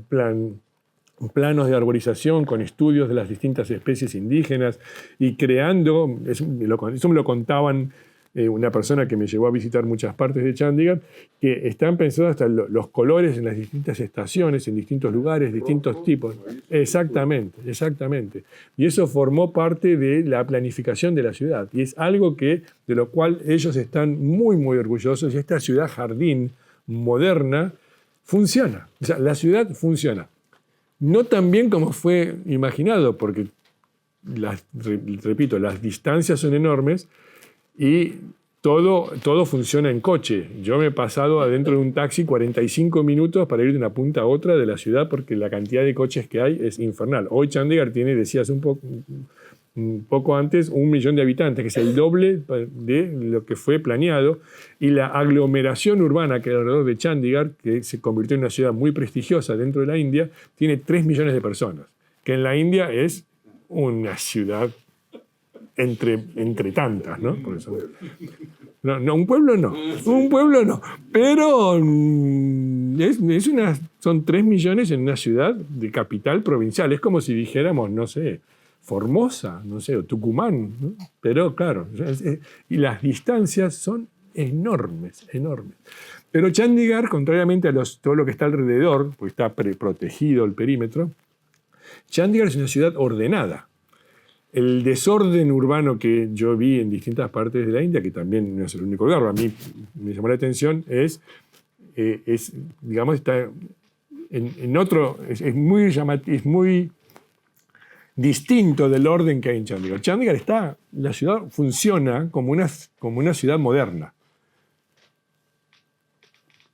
de arborización con estudios de las distintas especies indígenas, y creando, eso me lo contaban una persona que me llevó a visitar muchas partes de Chandigarh, que están pensados hasta los colores en las distintas estaciones, en distintos lugares, distintos tipos. Exactamente, exactamente. Y eso formó parte de la planificación de la ciudad. Y es algo de lo cual ellos están muy, muy orgullosos. Y esta ciudad jardín moderna funciona. O sea, la ciudad funciona. No tan bien como fue imaginado, porque, repito, las distancias son enormes y todo funciona en coche. Yo me he pasado adentro de un taxi 45 minutos para ir de una punta a otra de la ciudad porque la cantidad de coches que hay es infernal. Hoy Chandigarh tiene, decías un poco antes, 1 millón de habitantes, que es el doble de lo que fue planeado. Y la aglomeración urbana que hay alrededor de Chandigarh, que se convirtió en una ciudad muy prestigiosa dentro de la India, tiene 3 millones de personas, que en la India es una ciudad entre tantas, ¿no? Por eso. No, un pueblo no. Pero son 3 millones en una ciudad de capital provincial. Es como si dijéramos, no sé, Formosa, no sé, o Tucumán, ¿no? Pero claro, y las distancias son enormes, enormes. Pero Chandigarh, contrariamente a todo lo que está alrededor, porque está protegido el perímetro, Chandigarh es una ciudad ordenada. El desorden urbano que yo vi en distintas partes de la India, que también no es el único lugar, a mí me llamó la atención, digamos, está en otro, es muy distinto del orden que hay en Chandigarh. Chandigarh la ciudad funciona como una ciudad moderna.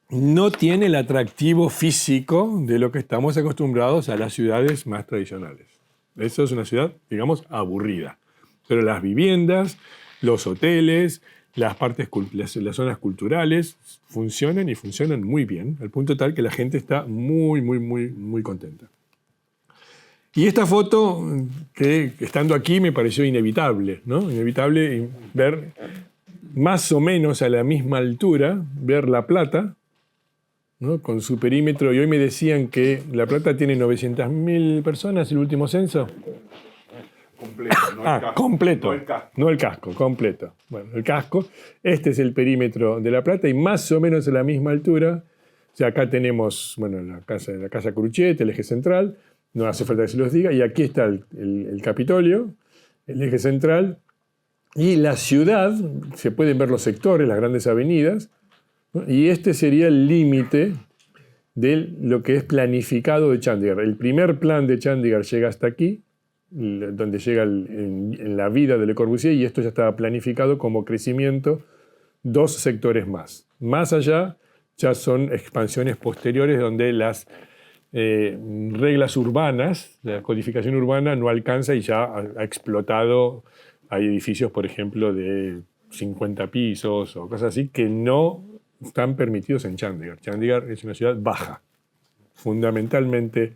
No tiene el atractivo físico de lo que estamos acostumbrados a las ciudades más tradicionales. Eso es una ciudad, digamos, aburrida. Pero las viviendas, los hoteles, las zonas culturales funcionan y funcionan muy bien, al punto tal que la gente está muy, muy, muy, muy contenta. Y esta foto, que estando aquí me pareció inevitable, ¿no? Inevitable ver más o menos a la misma altura, ver La Plata, ¿no? Con su perímetro, y hoy me decían que La Plata tiene 900.000 personas, el último censo. Completo, no el casco. Completo. No el casco. No el casco, completo. Bueno, el casco, este es el perímetro de La Plata y más o menos a la misma altura. O sea, acá tenemos, bueno, la casa Cruchet, el eje central, no hace falta que se los diga, y aquí está el Capitolio, el eje central, y la ciudad, se pueden ver los sectores, las grandes avenidas, ¿no? Y este sería el límite de lo que es planificado de Chandigarh. El primer plan de Chandigarh llega hasta aquí, donde llega en la vida de Le Corbusier, y esto ya estaba planificado como crecimiento 2 sectores más. Más allá ya son expansiones posteriores donde las reglas urbanas, la codificación urbana no alcanza y ya ha explotado. Hay edificios, por ejemplo, de 50 pisos o cosas así que no están permitidos en Chandigarh. Chandigarh es una ciudad baja, fundamentalmente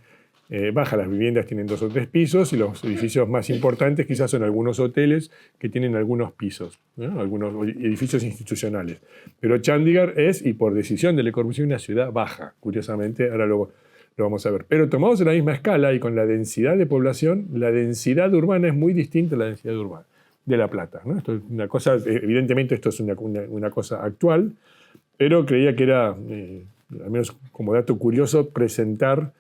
baja. Las viviendas tienen 2 o 3 pisos y los edificios más importantes quizás son algunos hoteles que tienen algunos pisos, ¿no? Algunos edificios institucionales. Pero Chandigarh es, y por decisión de Le Corbusier, una ciudad baja, curiosamente, ahora lo vamos a ver. Pero tomados en la misma escala y con la densidad de población, la densidad urbana es muy distinta a la densidad urbana de La Plata, ¿no? Esto es una cosa, evidentemente esto es una cosa actual, pero creía que era, al menos como dato curioso, presentar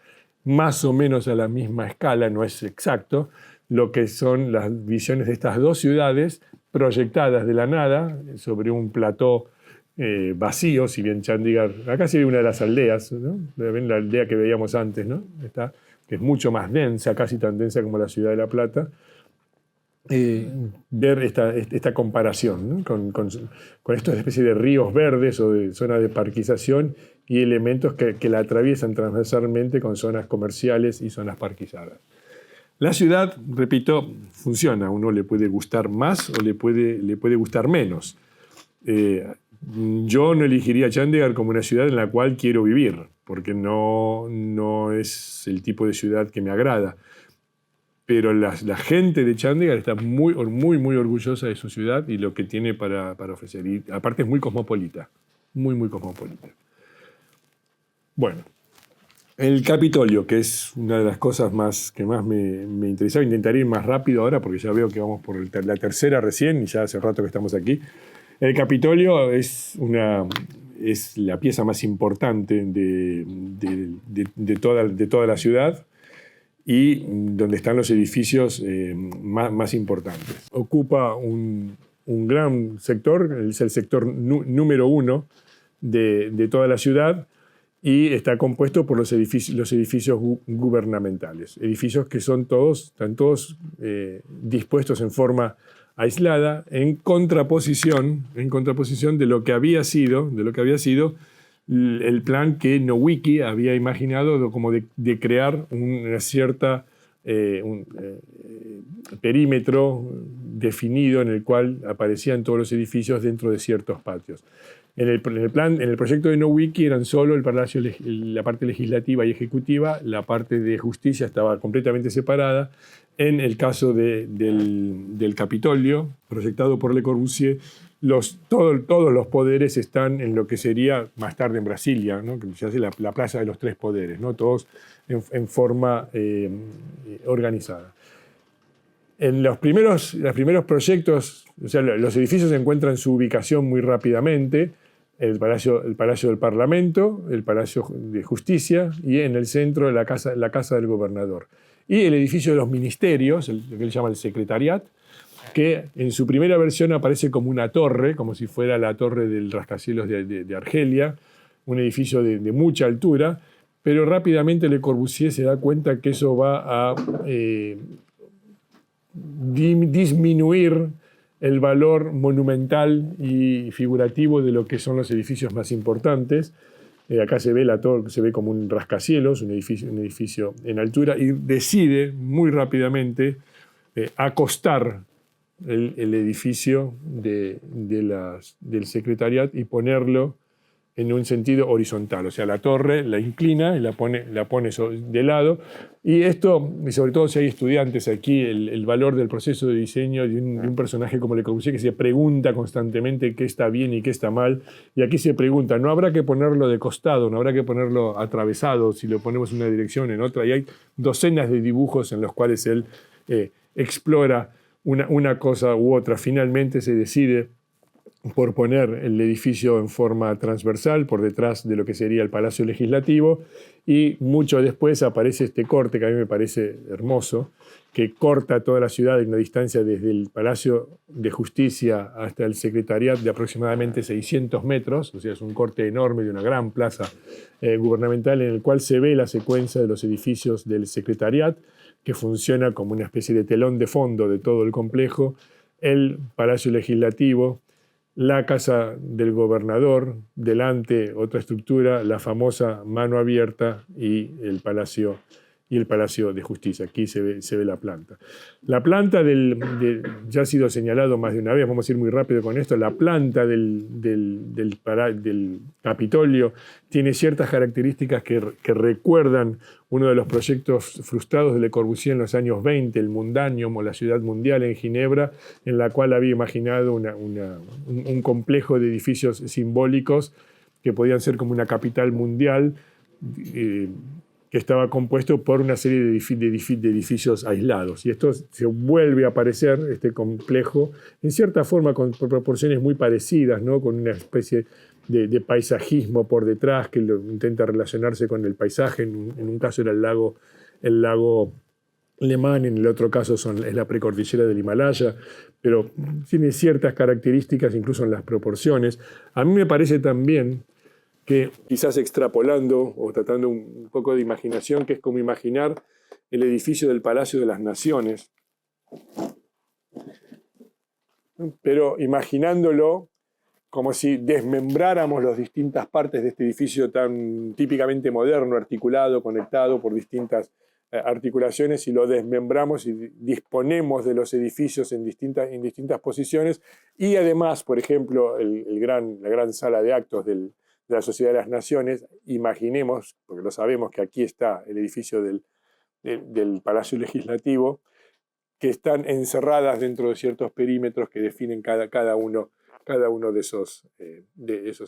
más o menos a la misma escala, no es exacto, lo que son las visiones de estas 2 ciudades proyectadas de la nada sobre un plató vacío. Si bien Chandigarh, acá se ve una de las aldeas, ¿no? Ven la aldea que veíamos antes, ¿no? Que es mucho más densa, casi tan densa como la ciudad de La Plata. Ver esta comparación, ¿no? con estas especies de ríos verdes o de zonas de parquización y elementos que la atraviesan transversalmente con zonas comerciales y zonas parquizadas. La ciudad, repito, funciona. A uno le puede gustar más o le puede gustar menos. Yo no elegiría Chandigarh como una ciudad en la cual quiero vivir, porque no es el tipo de ciudad que me agrada. Pero la gente de Chandigarh está muy, muy, muy orgullosa de su ciudad y lo que tiene para ofrecer. Y aparte es muy cosmopolita, muy, muy cosmopolita. Bueno, el Capitolio, que es una de las cosas que más me interesaba. Intentaré ir más rápido ahora porque ya veo que vamos por la tercera recién y ya hace rato que estamos aquí. El Capitolio es la pieza más importante de toda la ciudad y donde están los edificios más importantes. Ocupa un gran sector, es el sector número 1 de toda la ciudad, y está compuesto por los edificios gubernamentales. Edificios que están todos dispuestos en forma aislada, en contraposición de lo que había sido el plan que Nowicki había imaginado como de crear una cierta perímetro definido en el cual aparecían todos los edificios dentro de ciertos patios. En el proyecto de Nowicki eran solo la parte legislativa y ejecutiva, la parte de justicia estaba completamente separada. En el caso del Capitolio, proyectado por Le Corbusier, todos los poderes están en lo que sería más tarde en Brasilia, ¿no? Que se hace la plaza de los 3 poderes, ¿no? Todos en forma organizada. En los primeros proyectos, o sea, los edificios encuentran su ubicación muy rápidamente: el Palacio del Parlamento, el Palacio de Justicia y en el centro la casa del Gobernador. Y el edificio de los ministerios, lo que él llama el Secretariat, que en su primera versión aparece como una torre, como si fuera la torre del rascacielos de Argelia, un edificio de mucha altura, pero rápidamente Le Corbusier se da cuenta que eso va a disminuir el valor monumental y figurativo de lo que son los edificios más importantes. Acá se ve la torre, se ve como un rascacielos, un edificio en altura, y decide muy rápidamente acostar el edificio del Secretariat y ponerlo en un sentido horizontal. O sea, la torre la inclina y la pone de lado. Y esto, y sobre todo si hay estudiantes aquí, el valor del proceso de diseño de un personaje como Le Corbusier, que se pregunta constantemente qué está bien y qué está mal. Y aquí se pregunta, ¿no habrá que ponerlo de costado? ¿No habrá que ponerlo atravesado si lo ponemos en una dirección, en otra? Y hay docenas de dibujos en los cuales él explora una cosa u otra. Finalmente se decide por poner el edificio en forma transversal por detrás de lo que sería el Palacio Legislativo, y mucho después aparece este corte que a mí me parece hermoso, que corta toda la ciudad en una distancia desde el Palacio de Justicia hasta el Secretariat de aproximadamente 600 metros, o sea, es un corte enorme de una gran plaza gubernamental en el cual se ve la secuencia de los edificios del Secretariat, que funciona como una especie de telón de fondo de todo el complejo, el Palacio Legislativo, la casa del gobernador, delante otra estructura, la famosa mano abierta, y el Palacio de Justicia. Aquí se ve la planta. La planta ya ha sido señalado más de una vez, vamos a ir muy rápido con esto, la planta del Capitolio tiene ciertas características que recuerdan uno de los proyectos frustrados de Le Corbusier en los años 20, el Mundanium, o la Ciudad Mundial en Ginebra, en la cual había imaginado un complejo de edificios simbólicos que podían ser como una capital mundial, que estaba compuesto por una serie de edificios aislados. Y esto se vuelve a aparecer, este complejo, en cierta forma con proporciones muy parecidas, ¿no? Con una especie de paisajismo por detrás que intenta relacionarse con el paisaje. En un caso era el lago Le Mans, en el otro caso es la precordillera del Himalaya, pero tiene ciertas características incluso en las proporciones. A mí me parece también que, quizás extrapolando o tratando un poco de imaginación, que es como imaginar el edificio del Palacio de las Naciones, pero imaginándolo como si desmembráramos las distintas partes de este edificio tan típicamente moderno, articulado, conectado por distintas articulaciones, y lo desmembramos y disponemos de los edificios en distintas posiciones. Y además, por ejemplo, la gran sala de actos de la Sociedad de las Naciones, imaginemos, porque lo sabemos que aquí está el edificio del Palacio Legislativo, que están encerradas dentro de ciertos perímetros que definen cada uno de esos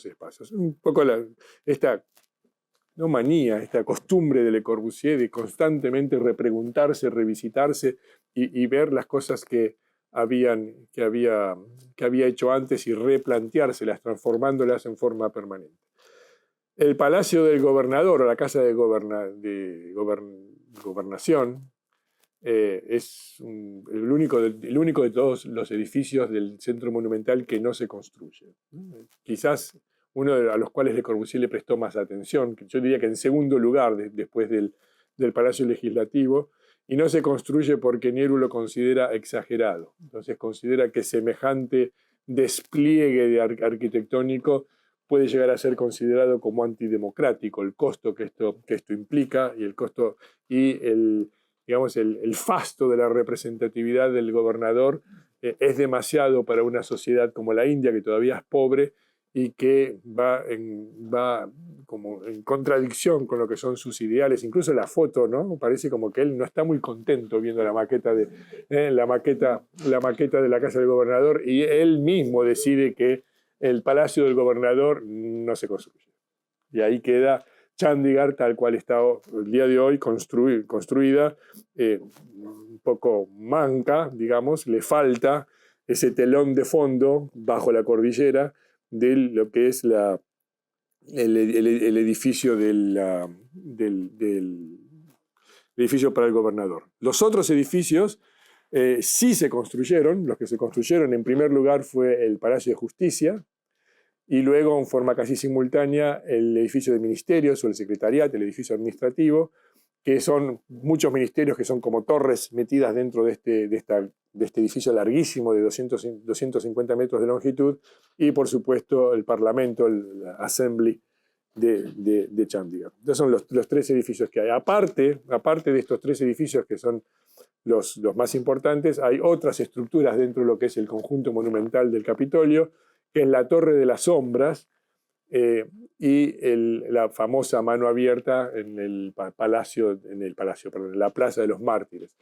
espacios. Un poco esta costumbre de Le Corbusier de constantemente repreguntarse, revisitarse y ver las cosas que que había hecho antes y replanteárselas, transformándolas en forma permanente. El Palacio del Gobernador, o la Casa de Gobernación, es el único de todos los edificios del Centro Monumental que no se construye. Quizás uno a los cuales Le Corbusier le prestó más atención, yo diría que en segundo lugar después del Palacio Legislativo, y no se construye porque Nehru lo considera exagerado. Entonces considera que semejante despliegue arquitectónico puede llegar a ser considerado como antidemocrático, el costo que esto implica y el costo y el fasto de la representatividad del gobernador es demasiado para una sociedad como la India, que todavía es pobre y que va como en contradicción con lo que son sus ideales. Incluso la foto, ¿no? Parece como que él no está muy contento viendo la maqueta de la maqueta de la Casa del Gobernador, y él mismo decide que el Palacio del Gobernador no se construye. Y ahí queda Chandigarh tal cual está el día de hoy construida, un poco manca, digamos, le falta ese telón de fondo bajo la cordillera de lo que es el edificio del edificio para el gobernador. Los otros edificios sí se construyeron. Los que se construyeron en primer lugar fue el Palacio de Justicia, y luego en forma casi simultánea el edificio de ministerios o el secretariat, el edificio administrativo, que son muchos ministerios que son como torres metidas dentro de este edificio larguísimo de 250 metros de longitud, y por supuesto el Parlamento, el Assembly de Chandigarh. Entonces son los tres edificios que hay. Aparte de estos tres edificios que son los más importantes, hay otras estructuras dentro de lo que es el conjunto monumental del Capitolio, que es la Torre de las Sombras y la famosa mano abierta en la Plaza de los Mártires.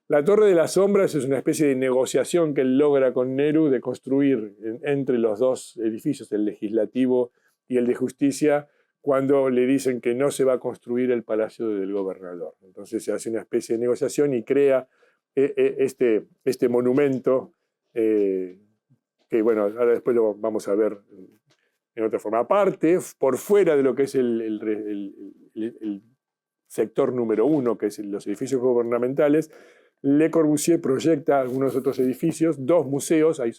La Torre de las Sombras es una especie de negociación que él logra con Nehru de construir entre los dos edificios, el legislativo y el de justicia, cuando le dicen que no se va a construir el Palacio del Gobernador. Entonces se hace una especie de negociación y crea este monumento que, bueno, ahora después lo vamos a ver en otra forma. Aparte, por fuera de lo que es el sector número 1, que es los edificios gubernamentales, Le Corbusier proyecta algunos otros edificios, dos museos, ahí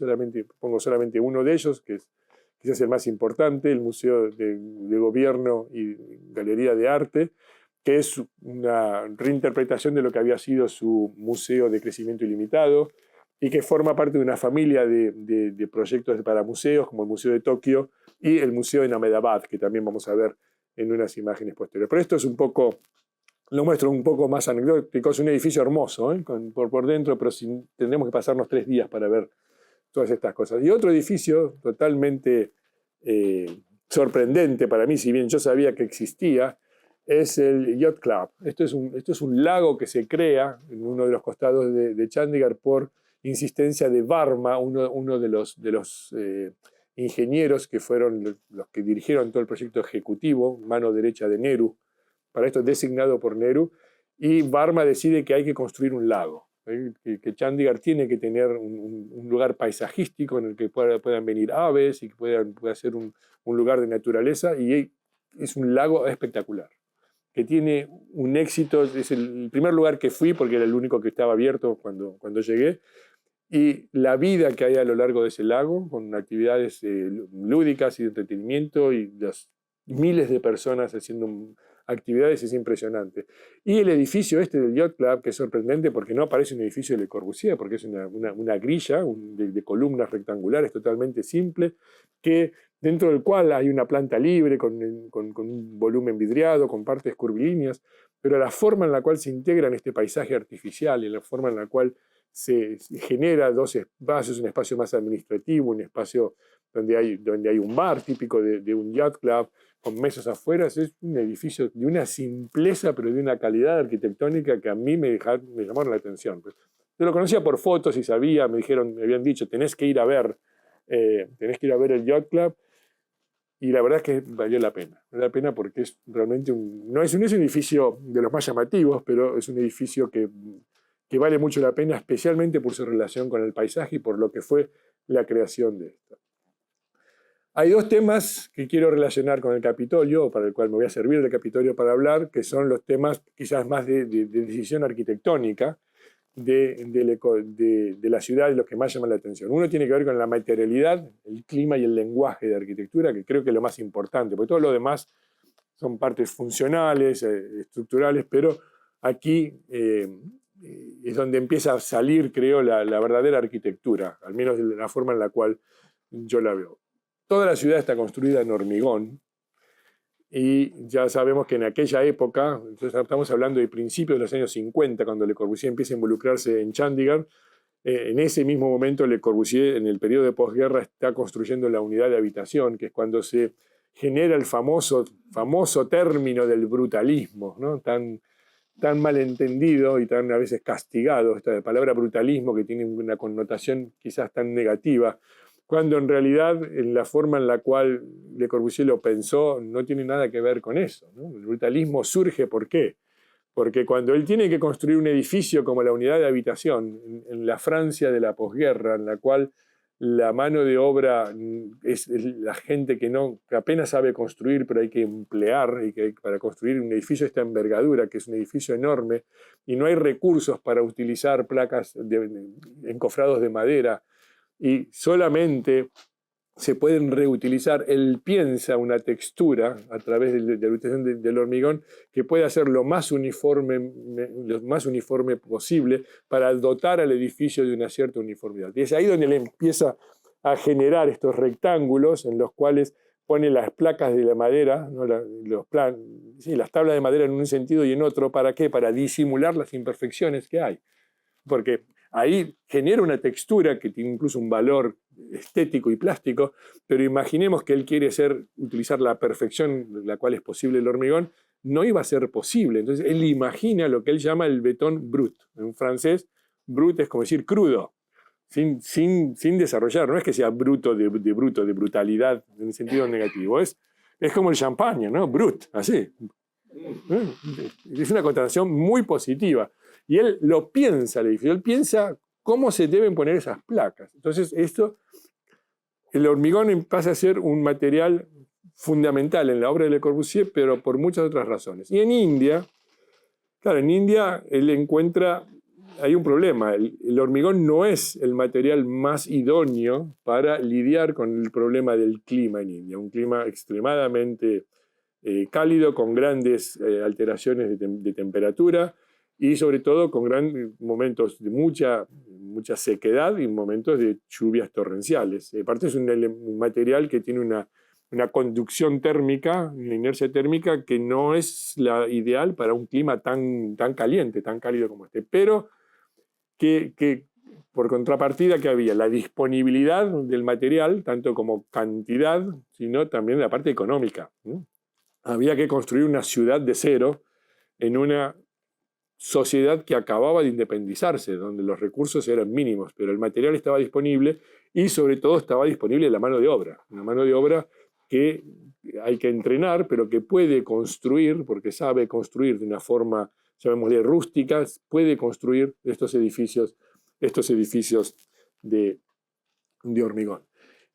pongo solamente uno de ellos, que es quizás el más importante, el Museo de Gobierno y Galería de Arte, que es una reinterpretación de lo que había sido su Museo de Crecimiento Ilimitado, y que forma parte de una familia de proyectos para museos, como el Museo de Tokio y el Museo en Ahmedabad, que también vamos a ver en unas imágenes posteriores. Pero esto es lo muestro un poco más anecdótico. Es un edificio hermoso, por dentro, pero tendremos que pasarnos 3 días para ver todas estas cosas. Y otro edificio totalmente sorprendente para mí, si bien yo sabía que existía, es el Yacht Club. Esto es un lago que se crea en uno de los costados de Chandigarh por insistencia de Varma, uno de los ingenieros que fueron los que dirigieron todo el proyecto ejecutivo, mano derecha de Nehru, para esto designado por Nehru, y Varma decide que hay que construir un lago, que Chandigarh tiene que tener un lugar paisajístico en el que puedan venir aves y que pueda ser un lugar de naturaleza, y es un lago espectacular, que tiene un éxito. Es el primer lugar que fui porque era el único que estaba abierto cuando llegué, y la vida que hay a lo largo de ese lago, con actividades lúdicas y de entretenimiento, y las miles de personas haciendo actividades, es impresionante. Y el edificio del Yacht Club, que es sorprendente porque no parece un edificio de Le Corbusier, porque es una grilla de columnas rectangulares totalmente simple, que dentro del cual hay una planta libre con un volumen vidriado, con partes curvilíneas, pero la forma en la cual se integra en este paisaje artificial y la forma en la cual se genera dos espacios, un espacio más administrativo, un espacio donde hay un bar típico de un yacht club, con mesas afuera, es un edificio de una simpleza, pero de una calidad arquitectónica que a mí me llamaron la atención. Yo lo conocía por fotos y sabía, me habían dicho, tenés que ir a ver el yacht club, y la verdad es que valió la pena porque es realmente no es un edificio de los más llamativos, pero es un edificio que que vale mucho la pena, especialmente por su relación con el paisaje y por lo que fue la creación de esto. Hay dos temas que quiero relacionar con el Capitolio, o para el cual me voy a servir del Capitolio para hablar, que son los temas quizás más de decisión arquitectónica de la ciudad y los que más llaman la atención. Uno tiene que ver con la materialidad, el clima y el lenguaje de arquitectura, que creo que es lo más importante, porque todo lo demás son partes funcionales, estructurales, pero aquí es donde empieza a salir, creo, la verdadera arquitectura, al menos de la forma en la cual yo la veo. Toda la ciudad está construida en hormigón y ya sabemos que en aquella época, entonces estamos hablando de principios de los años 50, cuando Le Corbusier empieza a involucrarse en Chandigarh, en ese mismo momento Le Corbusier, en el periodo de posguerra, está construyendo la unidad de habitación, que es cuando se genera el famoso término del brutalismo, ¿no? tan malentendido y tan a veces castigado, esta palabra brutalismo que tiene una connotación quizás tan negativa, cuando en realidad en la forma en la cual Le Corbusier lo pensó no tiene nada que ver con eso, ¿no? El brutalismo surge, ¿por qué? Porque cuando él tiene que construir un edificio como la unidad de habitación en la Francia de la posguerra, en la cual la mano de obra es la gente que apenas sabe construir, pero hay que emplear y que para construir un edificio de esta envergadura, que es un edificio enorme, y no hay recursos para utilizar placas encofrados de madera, y solamente se pueden reutilizar. Él piensa una textura a través de la utilización del hormigón que puede hacer lo más uniforme posible para dotar al edificio de una cierta uniformidad. Y es ahí donde él empieza a generar estos rectángulos en los cuales pone las placas de la madera, ¿no? Las tablas de madera en un sentido y en otro. ¿Para qué? Para disimular las imperfecciones que hay. Porque ahí genera una textura que tiene incluso un valor estético y plástico, pero imaginemos que él quiere utilizar la perfección, la cual es posible el hormigón, no iba a ser posible. Entonces él imagina lo que él llama el béton brut. En francés, brut es como decir crudo, sin desarrollar. No es que sea bruto, de brutalidad en el sentido negativo. Es como el champagne, ¿no? Brut, así. Es una connotación muy positiva. Y él lo piensa, el edificio. Él piensa cómo se deben poner esas placas. Entonces, el hormigón pasa a ser un material fundamental en la obra de Le Corbusier, pero por muchas otras razones. Y en India, claro, él encuentra, hay un problema. El hormigón no es el material más idóneo para lidiar con el problema del clima en India. Un clima extremadamente cálido, con grandes alteraciones de temperatura, y sobre todo con momentos de mucha sequedad y momentos de lluvias torrenciales. Aparte es un material que tiene una conducción térmica, una inercia térmica que no es la ideal para un clima tan caliente, tan cálido como este. Pero que por contrapartida, que había la disponibilidad del material, tanto como cantidad, sino también la parte económica, ¿no? Había que construir una ciudad de cero en una sociedad que acababa de independizarse, donde los recursos eran mínimos, pero el material estaba disponible y sobre todo estaba disponible la mano de obra. Una mano de obra que hay que entrenar, pero que puede construir, porque sabe construir de una forma, llamémosle rústica, puede construir estos edificios de hormigón.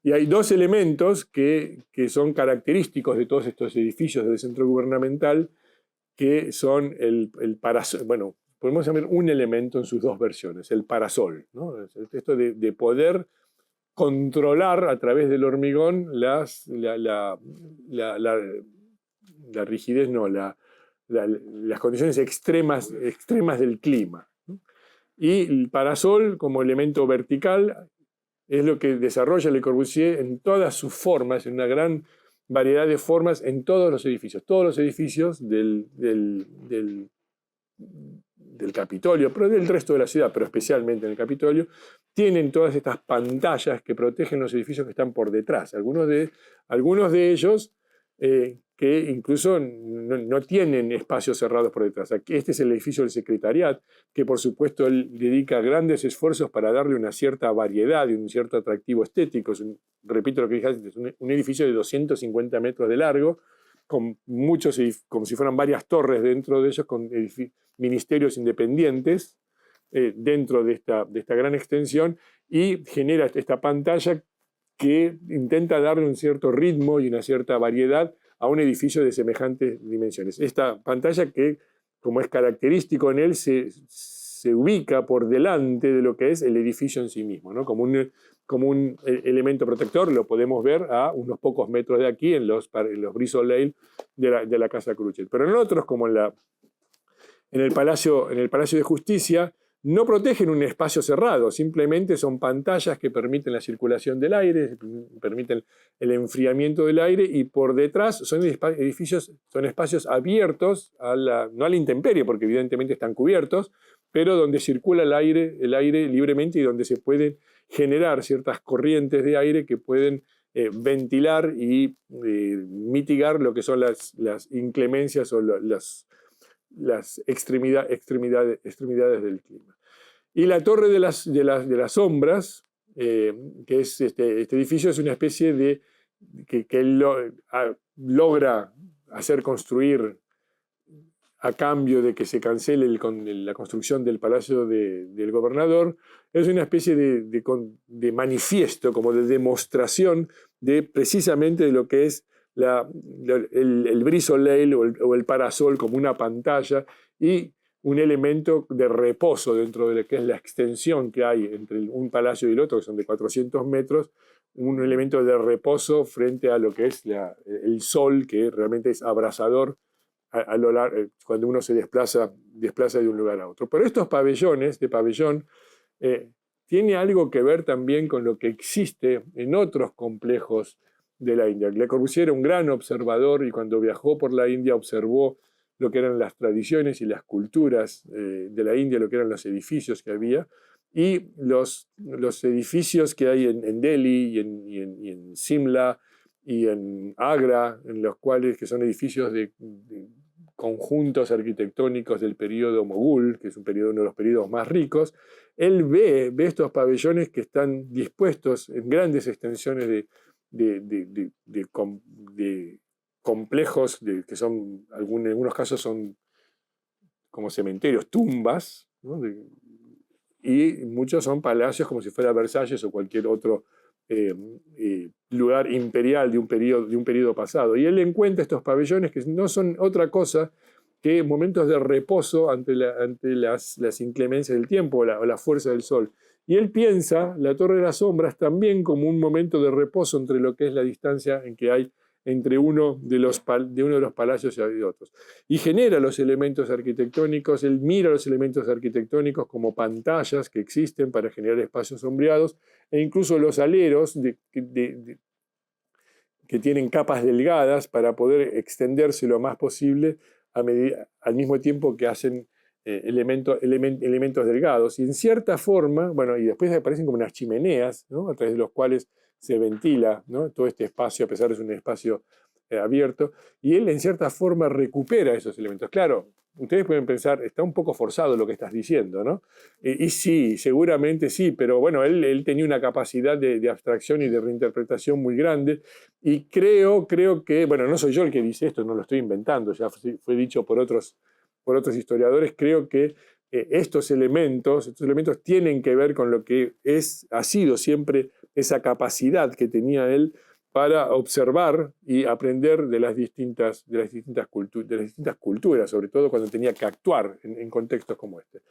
Y hay dos elementos que son característicos de todos estos edificios del centro gubernamental, que son el parasol. Bueno, podemos llamar un elemento en sus dos versiones, el parasol, ¿no? Esto de poder controlar a través del hormigón la rigidez, no, las condiciones extremas del clima, ¿no? Y el parasol como elemento vertical es lo que desarrolla Le Corbusier en todas sus formas, en una gran variedad de formas, en todos los edificios. Todos los edificios del Capitolio, pero del resto de la ciudad, pero especialmente en el Capitolio, tienen todas estas pantallas que protegen los edificios que están por detrás. Algunos de ellos que incluso no tienen espacios cerrados por detrás. Este es el edificio del Secretariat, que por supuesto él dedica grandes esfuerzos para darle una cierta variedad y un cierto atractivo estético. Repito lo que dije antes, es un edificio de 250 metros de largo, con muchos, como si fueran varias torres dentro de ellos, con ministerios independientes, dentro de esta gran extensión y genera esta pantalla que intenta darle un cierto ritmo y una cierta variedad a un edificio de semejantes dimensiones. Esta pantalla que, como es característico en él, se ubica por delante de lo que es el edificio en sí mismo, ¿no? Como un elemento protector, lo podemos ver a unos pocos metros de aquí en los Brie Soleil de la Casa Cruchet. Pero en otros, como en el Palacio de Justicia, no protegen un espacio cerrado, simplemente son pantallas que permiten la circulación del aire, permiten el enfriamiento del aire, y por detrás son espacios abiertos, no a la intemperie, porque evidentemente están cubiertos, pero donde circula el aire libremente y donde se pueden generar ciertas corrientes de aire que pueden ventilar y mitigar lo que son las inclemencias o las extremidades del clima. Y la Torre de las Sombras, que es este edificio, es una especie de que logra hacer construir a cambio de que se cancele la construcción del Palacio del Gobernador. Es una especie de manifiesto, como de demostración de precisamente de lo que es el Brie Soleil o el parasol como una pantalla y un elemento de reposo dentro de lo que es la extensión que hay entre un palacio y el otro, que son de 400 metros, un elemento de reposo frente a lo que es el sol, que realmente es abrasador cuando uno se desplaza de un lugar a otro. Pero estos pabellones, tiene algo que ver también con lo que existe en otros complejos de la India. Le Corbusier era un gran observador y cuando viajó por la India observó lo que eran las tradiciones y las culturas de la India, lo que eran los edificios que había, y los edificios que hay en Delhi y en Simla y en Agra, en los cuales que son edificios de conjuntos arquitectónicos del periodo mogul, que es uno de los periodos más ricos. Él ve estos pabellones que están dispuestos en grandes extensiones de complejos que son, en algunos casos son como cementerios, tumbas, ¿no? Y muchos son palacios como si fuera Versalles o cualquier otro lugar imperial de un periodo pasado. Y él encuentra estos pabellones que no son otra cosa que momentos de reposo ante las inclemencias del tiempo o la fuerza del sol. Y él piensa la Torre de las Sombras también como un momento de reposo entre lo que es la distancia en que hay entre uno de los palacios y otros. Y genera los elementos arquitectónicos, él mira los elementos arquitectónicos como pantallas que existen para generar espacios sombreados, e incluso los aleros que tienen capas delgadas para poder extenderse lo más posible al mismo tiempo que hacen elementos delgados. Y en cierta forma, bueno, y después aparecen como unas chimeneas, ¿no? A través de los cuales se ventila, ¿no? Todo este espacio, a pesar de ser un espacio abierto, y él en cierta forma recupera esos elementos. Claro, ustedes pueden pensar, está un poco forzado lo que estás diciendo, ¿no? Y sí, seguramente sí, pero bueno, él tenía una capacidad de abstracción y de reinterpretación muy grande, y creo que, bueno, no soy yo el que dice esto, no lo estoy inventando, ya fue dicho por otros historiadores. Creo que estos elementos tienen que ver con lo que ha sido siempre esa capacidad que tenía él para observar y aprender de las distintas culturas, sobre todo cuando tenía que actuar en contextos como este.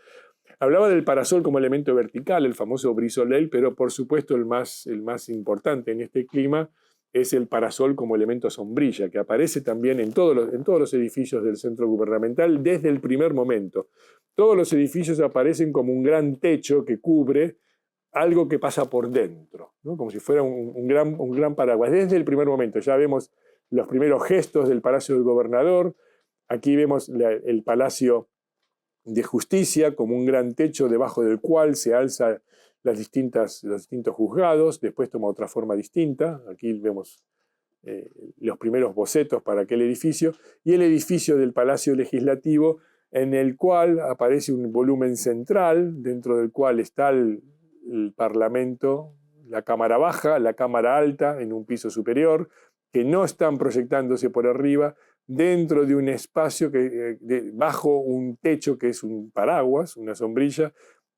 Hablaba del parasol como elemento vertical, el famoso Brie Soleil, pero por supuesto el más importante en este clima es el parasol como elemento sombrilla, que aparece también en todos los edificios del centro gubernamental desde el primer momento. Todos los edificios aparecen como un gran techo que cubre algo que pasa por dentro, ¿no? Como si fuera un gran paraguas. Desde el primer momento ya vemos los primeros gestos del Palacio del Gobernador. Aquí vemos el Palacio de Justicia como un gran techo debajo del cual se alza los distintos juzgados. Después toma otra forma distinta. Aquí vemos los primeros bocetos para aquel edificio. Y el edificio del Palacio Legislativo, en el cual aparece un volumen central, dentro del cual está el Parlamento, la Cámara Baja, la Cámara Alta en un piso superior, que no están proyectándose por arriba, dentro de un espacio bajo un techo que es un paraguas, una sombrilla,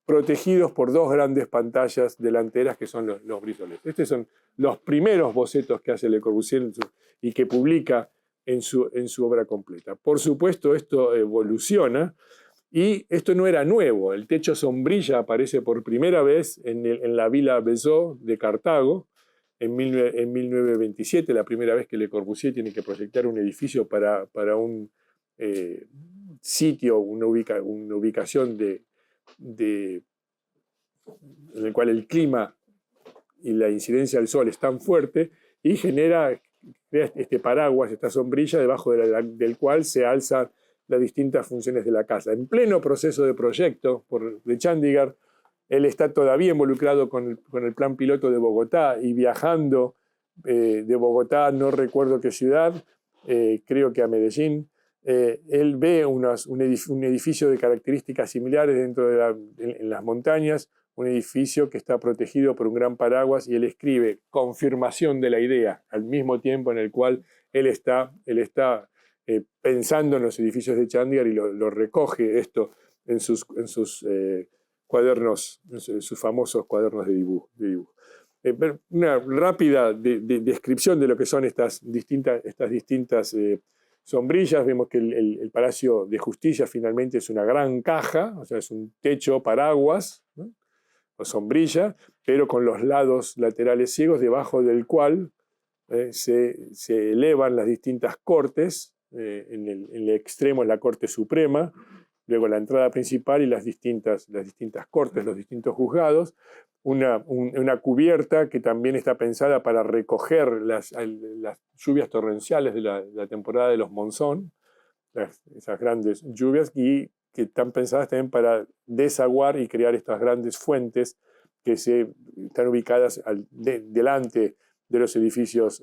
protegidos por dos grandes pantallas delanteras que son los brisoles. Estos son los primeros bocetos que hace Le Corbusier y que publica en su obra completa. Por supuesto, esto evoluciona y esto no era nuevo. El techo sombrilla aparece por primera vez en la Villa Bezot de Cartago en 1927, la primera vez que Le Corbusier tiene que proyectar un edificio para un sitio, una ubicación en el cual el clima y la incidencia del sol es tan fuerte y crea este paraguas, esta sombrilla, debajo del cual se alzan las distintas funciones de la casa. En pleno proceso de proyecto de Chandigarh, él está todavía involucrado con el plan piloto de Bogotá y viajando de Bogotá, no recuerdo qué ciudad, creo que a Medellín. Él ve un edificio de características similares en las montañas, un edificio que está protegido por un gran paraguas, y él escribe confirmación de la idea, al mismo tiempo en el cual él está pensando en los edificios de Chandigarh y lo recoge esto en sus cuadernos, en sus famosos cuadernos de dibujo. Una rápida descripción de lo que son estas distintas sombrillas. Vemos que el Palacio de Justicia finalmente es una gran caja, o sea, es un techo paraguas, ¿no? O sombrilla, pero con los lados laterales ciegos, debajo del cual se elevan las distintas cortes. En el extremo es la Corte Suprema, luego la entrada principal y las distintas cortes, los distintos juzgados. Una cubierta que también está pensada para recoger las lluvias torrenciales de la temporada de los monzón, esas grandes lluvias, y que están pensadas también para desaguar y crear estas grandes fuentes que están ubicadas delante de los edificios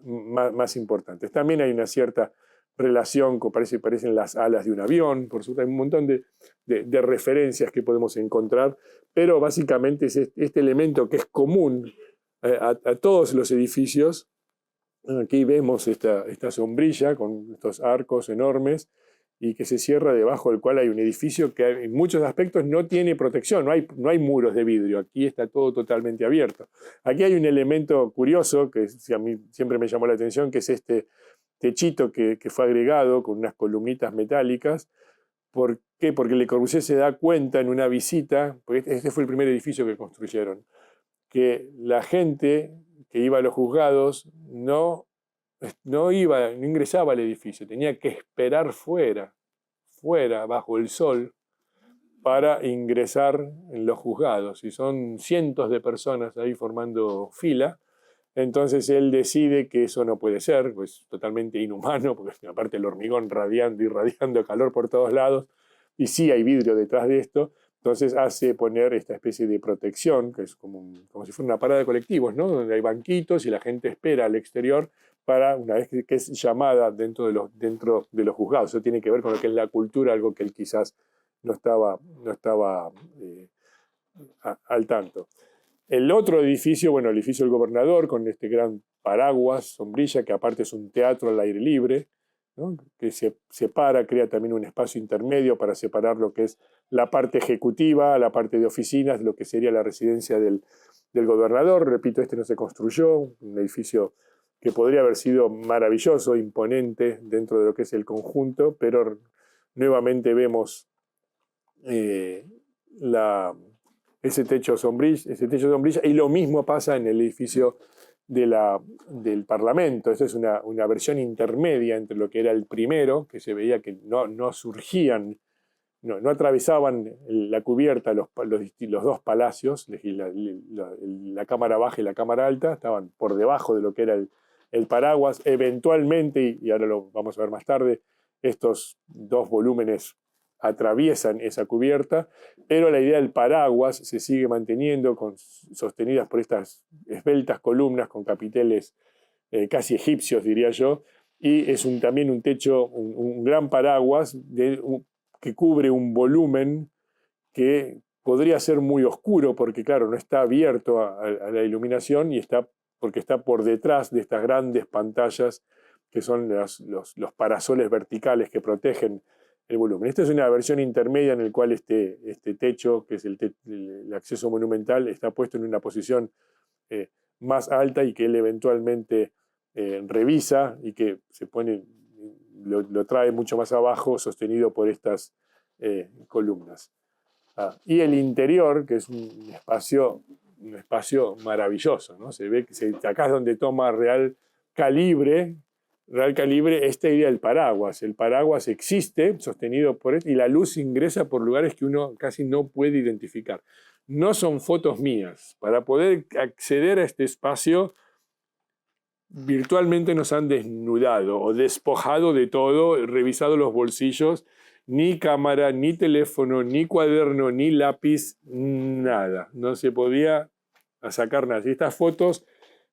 más importantes. También hay una cierta relación, parecen las alas de un avión, por supuesto, hay un montón de referencias que podemos encontrar, pero básicamente es este elemento que es común a todos los edificios. Aquí vemos esta sombrilla con estos arcos enormes y que se cierra debajo del cual hay un edificio que en muchos aspectos no tiene protección, no hay muros de vidrio, aquí está todo totalmente abierto. Aquí hay un elemento curioso que a mí siempre me llamó la atención, que es este techito que fue agregado con unas columnitas metálicas. ¿Por qué? Porque Le Corbusier se da cuenta en una visita, porque este fue el primer edificio que construyeron, que la gente que iba a los juzgados no ingresaba al edificio, tenía que esperar fuera, bajo el sol, para ingresar en los juzgados. Y son cientos de personas ahí formando fila. Entonces él decide que eso no puede ser, pues totalmente inhumano, porque aparte el hormigón irradiando calor por todos lados, y sí hay vidrio detrás de esto. Entonces hace poner esta especie de protección, que es como si fuera una parada de colectivos, ¿no? Donde hay banquitos y la gente espera al exterior para, una vez que es llamada dentro de los juzgados. Eso tiene que ver con lo que es la cultura, algo que él quizás no estaba al tanto. El otro edificio, el edificio del gobernador, con este gran paraguas, sombrilla, que aparte es un teatro al aire libre, ¿no? Que se separa, crea también un espacio intermedio para separar lo que es la parte ejecutiva, la parte de oficinas, lo que sería la residencia del gobernador. Repito, este no se construyó, un edificio que podría haber sido maravilloso, imponente dentro de lo que es el conjunto, pero nuevamente vemos ese techo sombrilla, y lo mismo pasa en el edificio del Parlamento. Esta es una versión intermedia entre lo que era el primero, que se veía que no surgían, no atravesaban la cubierta los dos palacios, la Cámara Baja y la Cámara Alta, estaban por debajo de lo que era el paraguas. Eventualmente, y ahora lo vamos a ver más tarde, estos dos volúmenes atraviesan esa cubierta, pero la idea del paraguas se sigue manteniendo, sostenidas por estas esbeltas columnas con capiteles casi egipcios, diría yo, y es también un techo, un gran paraguas que cubre un volumen que podría ser muy oscuro, porque claro, no está abierto a la iluminación, porque está por detrás de estas grandes pantallas que son los parasoles verticales que protegen el volumen. Esta es una versión intermedia en la cual este techo, que es el acceso monumental, está puesto en una posición más alta y que él eventualmente revisa y que se pone, lo trae mucho más abajo, sostenido por estas columnas. Y el interior, que es un espacio maravilloso, ¿no? Se ve que acá es donde toma real calibre esta idea del paraguas. El paraguas existe, sostenido por él, y la luz ingresa por lugares que uno casi no puede identificar. No son fotos mías. Para poder acceder a este espacio, virtualmente nos han desnudado o despojado de todo, revisado los bolsillos, ni cámara, ni teléfono, ni cuaderno, ni lápiz, nada. No se podía sacar nada. Y estas fotos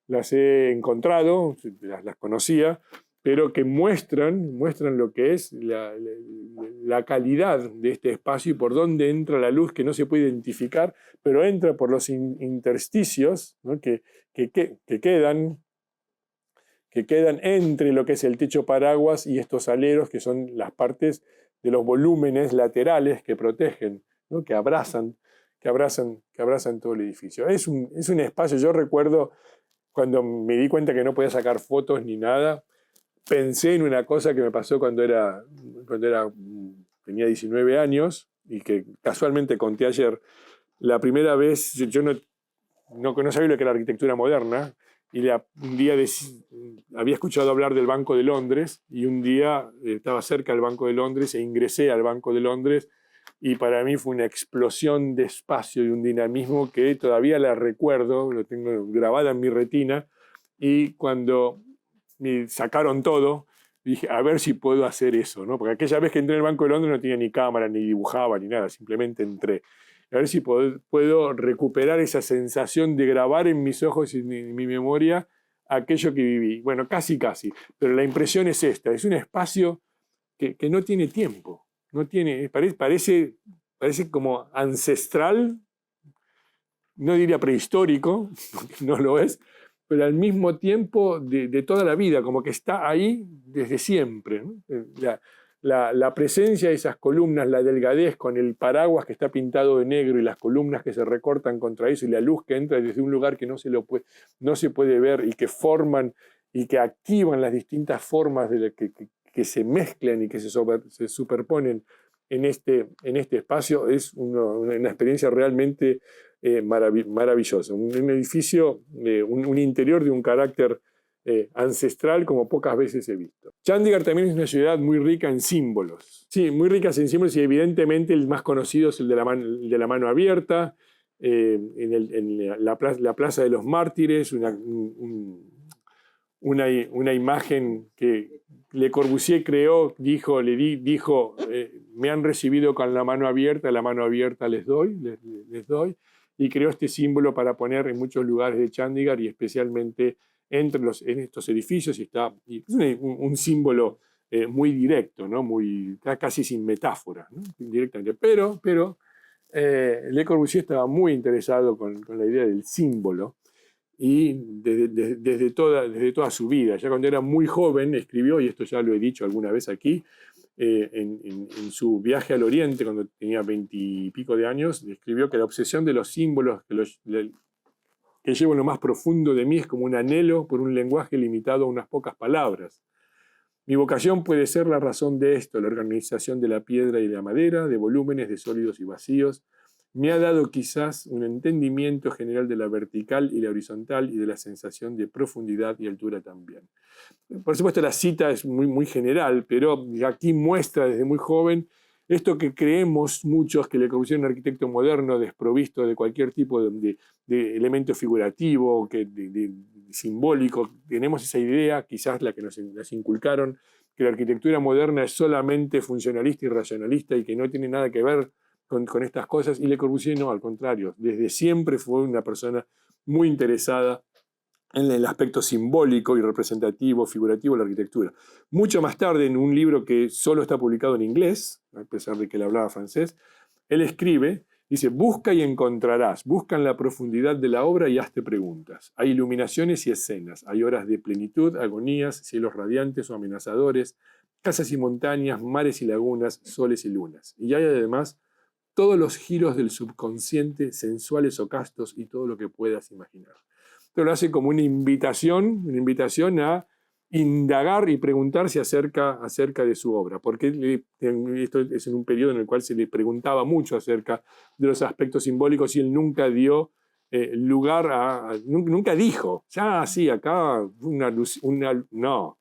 las he encontrado, las conocía, pero que muestran lo que es la calidad de este espacio y por dónde entra la luz, que no se puede identificar, pero entra por los intersticios, ¿no? que quedan entre lo que es el techo paraguas y estos aleros, que son las partes de los volúmenes laterales que protegen, ¿no? que abrazan todo el edificio. Es un espacio, yo recuerdo cuando me di cuenta que no podía sacar fotos ni nada, pensé en una cosa que me pasó cuando tenía 19 años y que casualmente conté ayer. La primera vez, yo no sabía lo que era la arquitectura moderna, y un día había escuchado hablar del Banco de Londres, y un día estaba cerca del Banco de Londres e ingresé al Banco de Londres, y para mí fue una explosión de espacio y un dinamismo que todavía la recuerdo, lo tengo grabada en mi retina, y cuando me sacaron todo, dije, a ver si puedo hacer eso, ¿no? Porque aquella vez que entré en el Banco de Londres no tenía ni cámara, ni dibujaba, ni nada, simplemente entré. A ver si puedo recuperar esa sensación de grabar en mis ojos y en mi memoria aquello que viví. Bueno, casi, pero la impresión es esta, es un espacio que no tiene tiempo, parece como ancestral, no diría prehistórico, no lo es, pero al mismo tiempo de toda la vida, como que está ahí desde siempre, ¿no? La presencia de esas columnas, la delgadez con el paraguas que está pintado de negro y las columnas que se recortan contra eso y la luz que entra desde un lugar que no se puede ver y que forman y que activan las distintas formas que se mezclan y que se superponen en este espacio, es una experiencia realmente maravillosa. Un edificio, un interior de un carácter ancestral como pocas veces he visto. Chandigarh también es una ciudad muy rica en símbolos. Sí, muy rica en símbolos, y evidentemente el más conocido es el de la mano abierta, en la Plaza de los Mártires, una imagen que Le Corbusier creó, dijo, me han recibido con la mano abierta les doy, y creó este símbolo para poner en muchos lugares de Chandigarh y especialmente en estos edificios, y es un símbolo muy directo, ¿no? Casi sin metáfora, ¿no? Directamente. Pero Le Corbusier estaba muy interesado con la idea del símbolo, y desde toda su vida. Ya cuando era muy joven escribió, y esto ya lo he dicho alguna vez aquí, en su viaje al Oriente, cuando tenía 20 y pico de años, escribió que la obsesión de los símbolos que llevo en lo más profundo de mí es como un anhelo por un lenguaje limitado a unas pocas palabras. Mi vocación puede ser la razón de esto, la organización de la piedra y de la madera, de volúmenes, de sólidos y vacíos. Me ha dado quizás un entendimiento general de la vertical y la horizontal y de la sensación de profundidad y altura también. Por supuesto, la cita es muy general, pero aquí muestra desde muy joven esto que creemos muchos, que Le Corbusier era un arquitecto moderno desprovisto de cualquier tipo de elemento figurativo, simbólico. Tenemos esa idea, quizás la que nos inculcaron, que la arquitectura moderna es solamente funcionalista y racionalista y que no tiene nada que ver con estas cosas, y Le Corbusier no, al contrario, desde siempre fue una persona muy interesada en el aspecto simbólico y representativo, figurativo de la arquitectura. Mucho más tarde, en un libro que solo está publicado en inglés, a pesar de que él hablaba francés, él escribe, dice, busca y encontrarás, busca en la profundidad de la obra y hazte preguntas. Hay iluminaciones y escenas, hay horas de plenitud, agonías, cielos radiantes o amenazadores, casas y montañas, mares y lagunas, soles y lunas. Y hay además todos los giros del subconsciente, sensuales o castos y todo lo que puedas imaginar. Esto lo hace como una invitación a indagar y preguntarse acerca de su obra, porque esto es en un periodo en el cual se le preguntaba mucho acerca de los aspectos simbólicos y él nunca dio lugar nunca dijo, ya sí, acá no,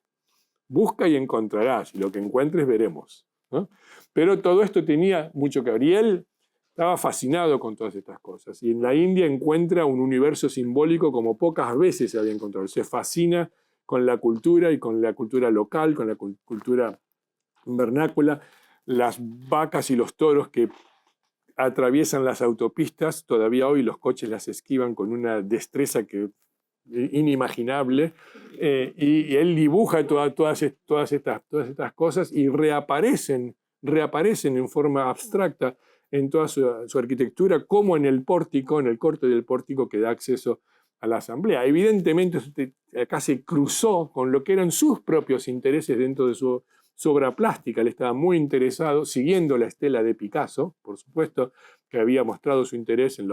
busca y encontrarás, y lo que encuentres veremos, ¿no? Pero todo esto tenía mucho que ver, y él estaba fascinado con todas estas cosas, y en la India encuentra un universo simbólico como pocas veces se había encontrado. Se fascina con la cultura y con la cultura local, con la cultura vernácula, las vacas y los toros que atraviesan las autopistas, todavía hoy los coches las esquivan con una destreza inimaginable, y él dibuja todas estas cosas y reaparecen en forma abstracta en toda su arquitectura, como en el pórtico, en el corte del pórtico que da acceso a la asamblea. Evidentemente acá se cruzó con lo que eran sus propios intereses dentro de su obra plástica. Él estaba muy interesado, siguiendo la estela de Picasso, por supuesto, que había mostrado su interés en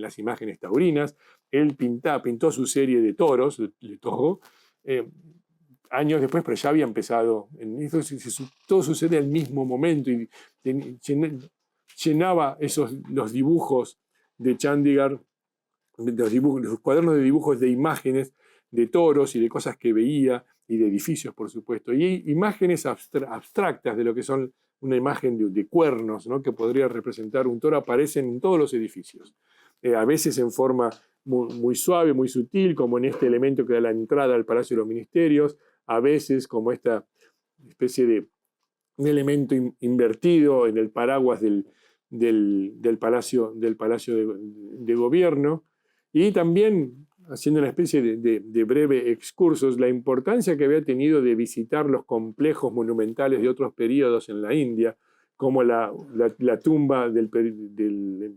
las imágenes taurinas. Él pintó su serie de toros, de toro, años después, pero ya había empezado. Todo sucede al mismo momento y llenaba los dibujos de Chandigarh, los cuadernos de dibujos de imágenes de toros y de cosas que veía y de edificios, por supuesto, y imágenes abstractas de lo que son una imagen de cuernos, ¿no?, que podría representar un toro, aparecen en todos los edificios, a veces en forma muy suave, muy sutil, como en este elemento que da la entrada al Palacio de los Ministerios, a veces como esta especie de un elemento invertido en el paraguas del Palacio de Gobierno, y también haciendo una especie de breve excursos, la importancia que había tenido de visitar los complejos monumentales de otros periodos en la India, como la tumba de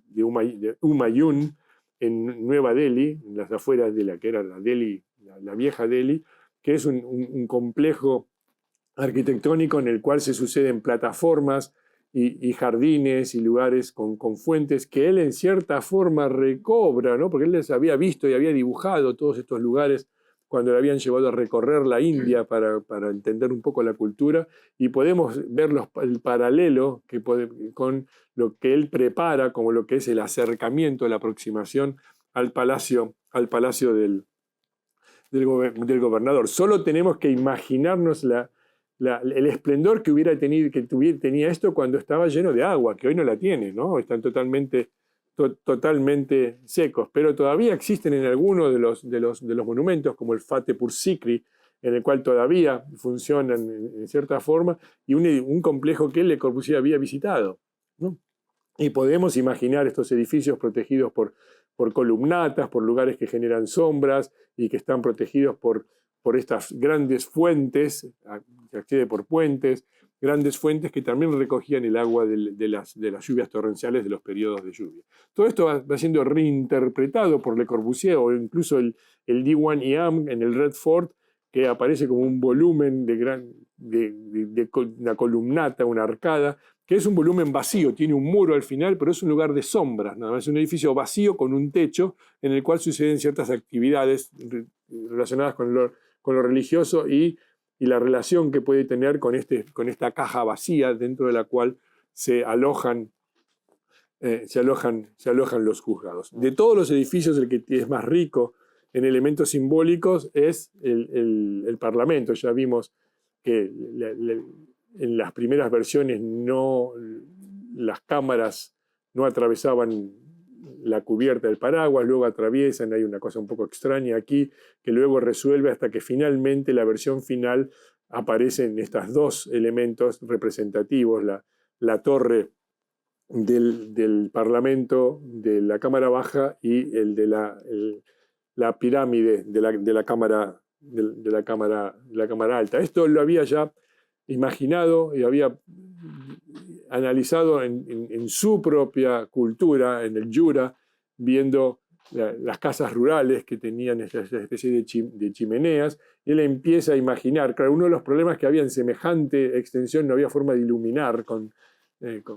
Humayun en Nueva Delhi, en las afueras de la que era la vieja Delhi, que es un complejo arquitectónico en el cual se suceden plataformas y jardines y lugares con fuentes que él en cierta forma recobra, ¿no?, porque él les había visto y había dibujado todos estos lugares cuando le habían llevado a recorrer la India para entender un poco la cultura, y podemos ver el paralelo con lo que él prepara como lo que es el acercamiento, la aproximación al palacio del gobernador. Solo tenemos que imaginarnos el esplendor que tenía esto cuando estaba lleno de agua, que hoy no la tiene, ¿no? Están totalmente secos, pero todavía existen en algunos de los monumentos, como el Fatehpur Sikri, en el cual todavía funcionan en cierta forma, y un complejo que Le Corbusier había visitado, ¿no? Y podemos imaginar estos edificios protegidos por columnatas, por lugares que generan sombras y que están protegidos por estas grandes fuentes, se accede por puentes, grandes fuentes que también recogían el agua de las lluvias torrenciales de los periodos de lluvia. Todo esto va siendo reinterpretado por Le Corbusier, o incluso el Diwan-i-Am en el Red Fort, que aparece como un volumen de una columnata, una arcada, que es un volumen vacío, tiene un muro al final, pero es un lugar de sombras, nada más. Es un edificio vacío con un techo en el cual suceden ciertas actividades relacionadas con lo religioso y la relación que puede tener con esta caja vacía dentro de la cual se alojan los juzgados. De todos los edificios, el que es más rico en elementos simbólicos es el Parlamento. Ya vimos que en las primeras versiones las cámaras no atravesaban la cubierta del paraguas, luego atraviesan. Hay una cosa un poco extraña aquí que luego resuelve hasta que finalmente la versión final aparecen estos dos elementos representativos, la torre del Parlamento, de la Cámara Baja, y el de la pirámide de la Cámara Alta. Esto lo había ya imaginado y había analizado en su propia cultura, en el Jura, viendo las casas rurales que tenían esta especie de chimeneas, y él empieza a imaginar. Claro, uno de los problemas que había en semejante extensión, no había forma de iluminar,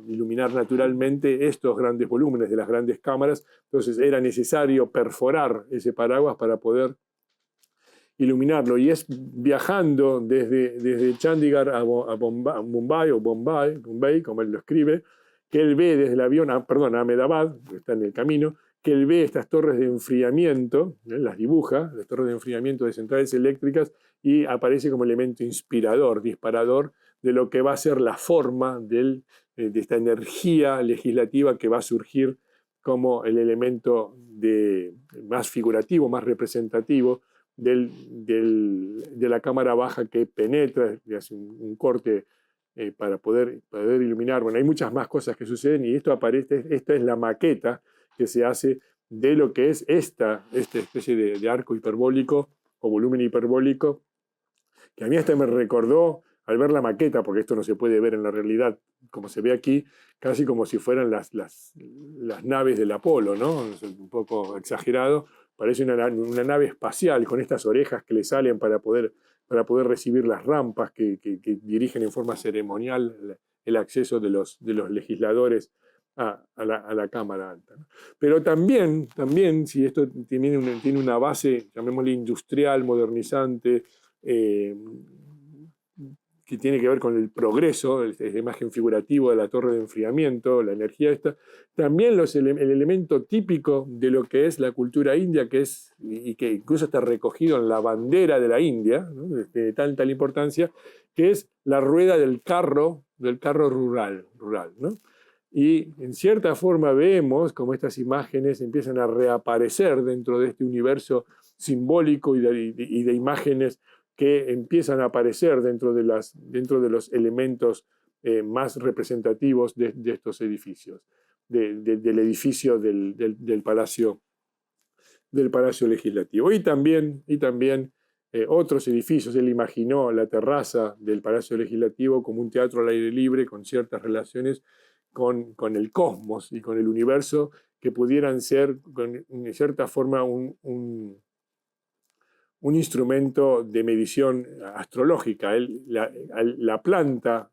iluminar naturalmente estos grandes volúmenes de las grandes cámaras, entonces era necesario perforar ese paraguas para poder iluminarlo. Y es viajando desde Chandigarh a Bombay, como él lo escribe, que él ve desde el avión, a Ahmedabad, que está en el camino, que él ve estas torres de enfriamiento, las dibuja, las torres de enfriamiento de centrales eléctricas, y aparece como elemento inspirador, disparador, de lo que va a ser la forma de esta energía legislativa que va a surgir como el elemento más figurativo, más representativo de la cámara baja que penetra y hace un corte para poder iluminar. Bueno, hay muchas más cosas que suceden y esta es la maqueta que se hace de lo que es esta especie de arco hiperbólico o volumen hiperbólico, que a mí hasta me recordó, al ver la maqueta, porque esto no se puede ver en la realidad, como se ve aquí, casi como si fueran las naves del Apolo, ¿no? Es un poco exagerado, parece una nave espacial con estas orejas que le salen para poder recibir las rampas que dirigen en forma ceremonial el acceso de los legisladores a la Cámara Alta, ¿no? Pero también, si esto tiene una base, llamémosle industrial, modernizante, que tiene que ver con el progreso, la imagen figurativa de la torre de enfriamiento, la energía esta, también el elemento típico de lo que es la cultura india, y que incluso está recogido en la bandera de la India, ¿no? De tal importancia, que es la rueda del carro rural, ¿no? Y en cierta forma vemos como estas imágenes empiezan a reaparecer dentro de este universo simbólico y de imágenes que empiezan a aparecer dentro de los elementos más representativos de estos edificios, del edificio del Palacio Legislativo. Y también otros edificios. Él imaginó la terraza del Palacio Legislativo como un teatro al aire libre con ciertas relaciones con el cosmos y con el universo que pudieran ser, en cierta forma, un instrumento de medición astrológica. La planta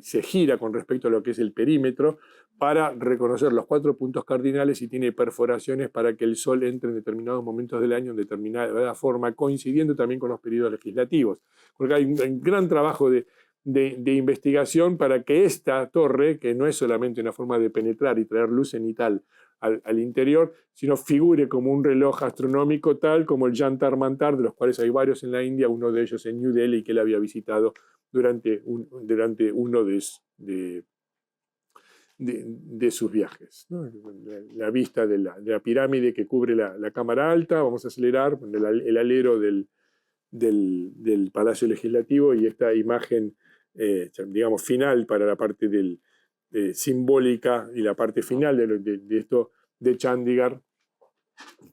se gira con respecto a lo que es el perímetro para reconocer los 4 puntos cardinales y tiene perforaciones para que el Sol entre en determinados momentos del año en determinada forma, coincidiendo también con los periodos legislativos. Porque hay un gran trabajo de investigación para que esta torre, que no es solamente una forma de penetrar y traer luz cenital al interior, sino figure como un reloj astronómico tal como el Jantar Mantar, de los cuales hay varios en la India, uno de ellos en New Delhi, que él había visitado durante uno de sus viajes, ¿no? La vista de la pirámide que cubre la Cámara Alta, vamos a acelerar, el alero del Palacio Legislativo y esta imagen, digamos, final para la parte simbólica y la parte final de esto de Chandigarh,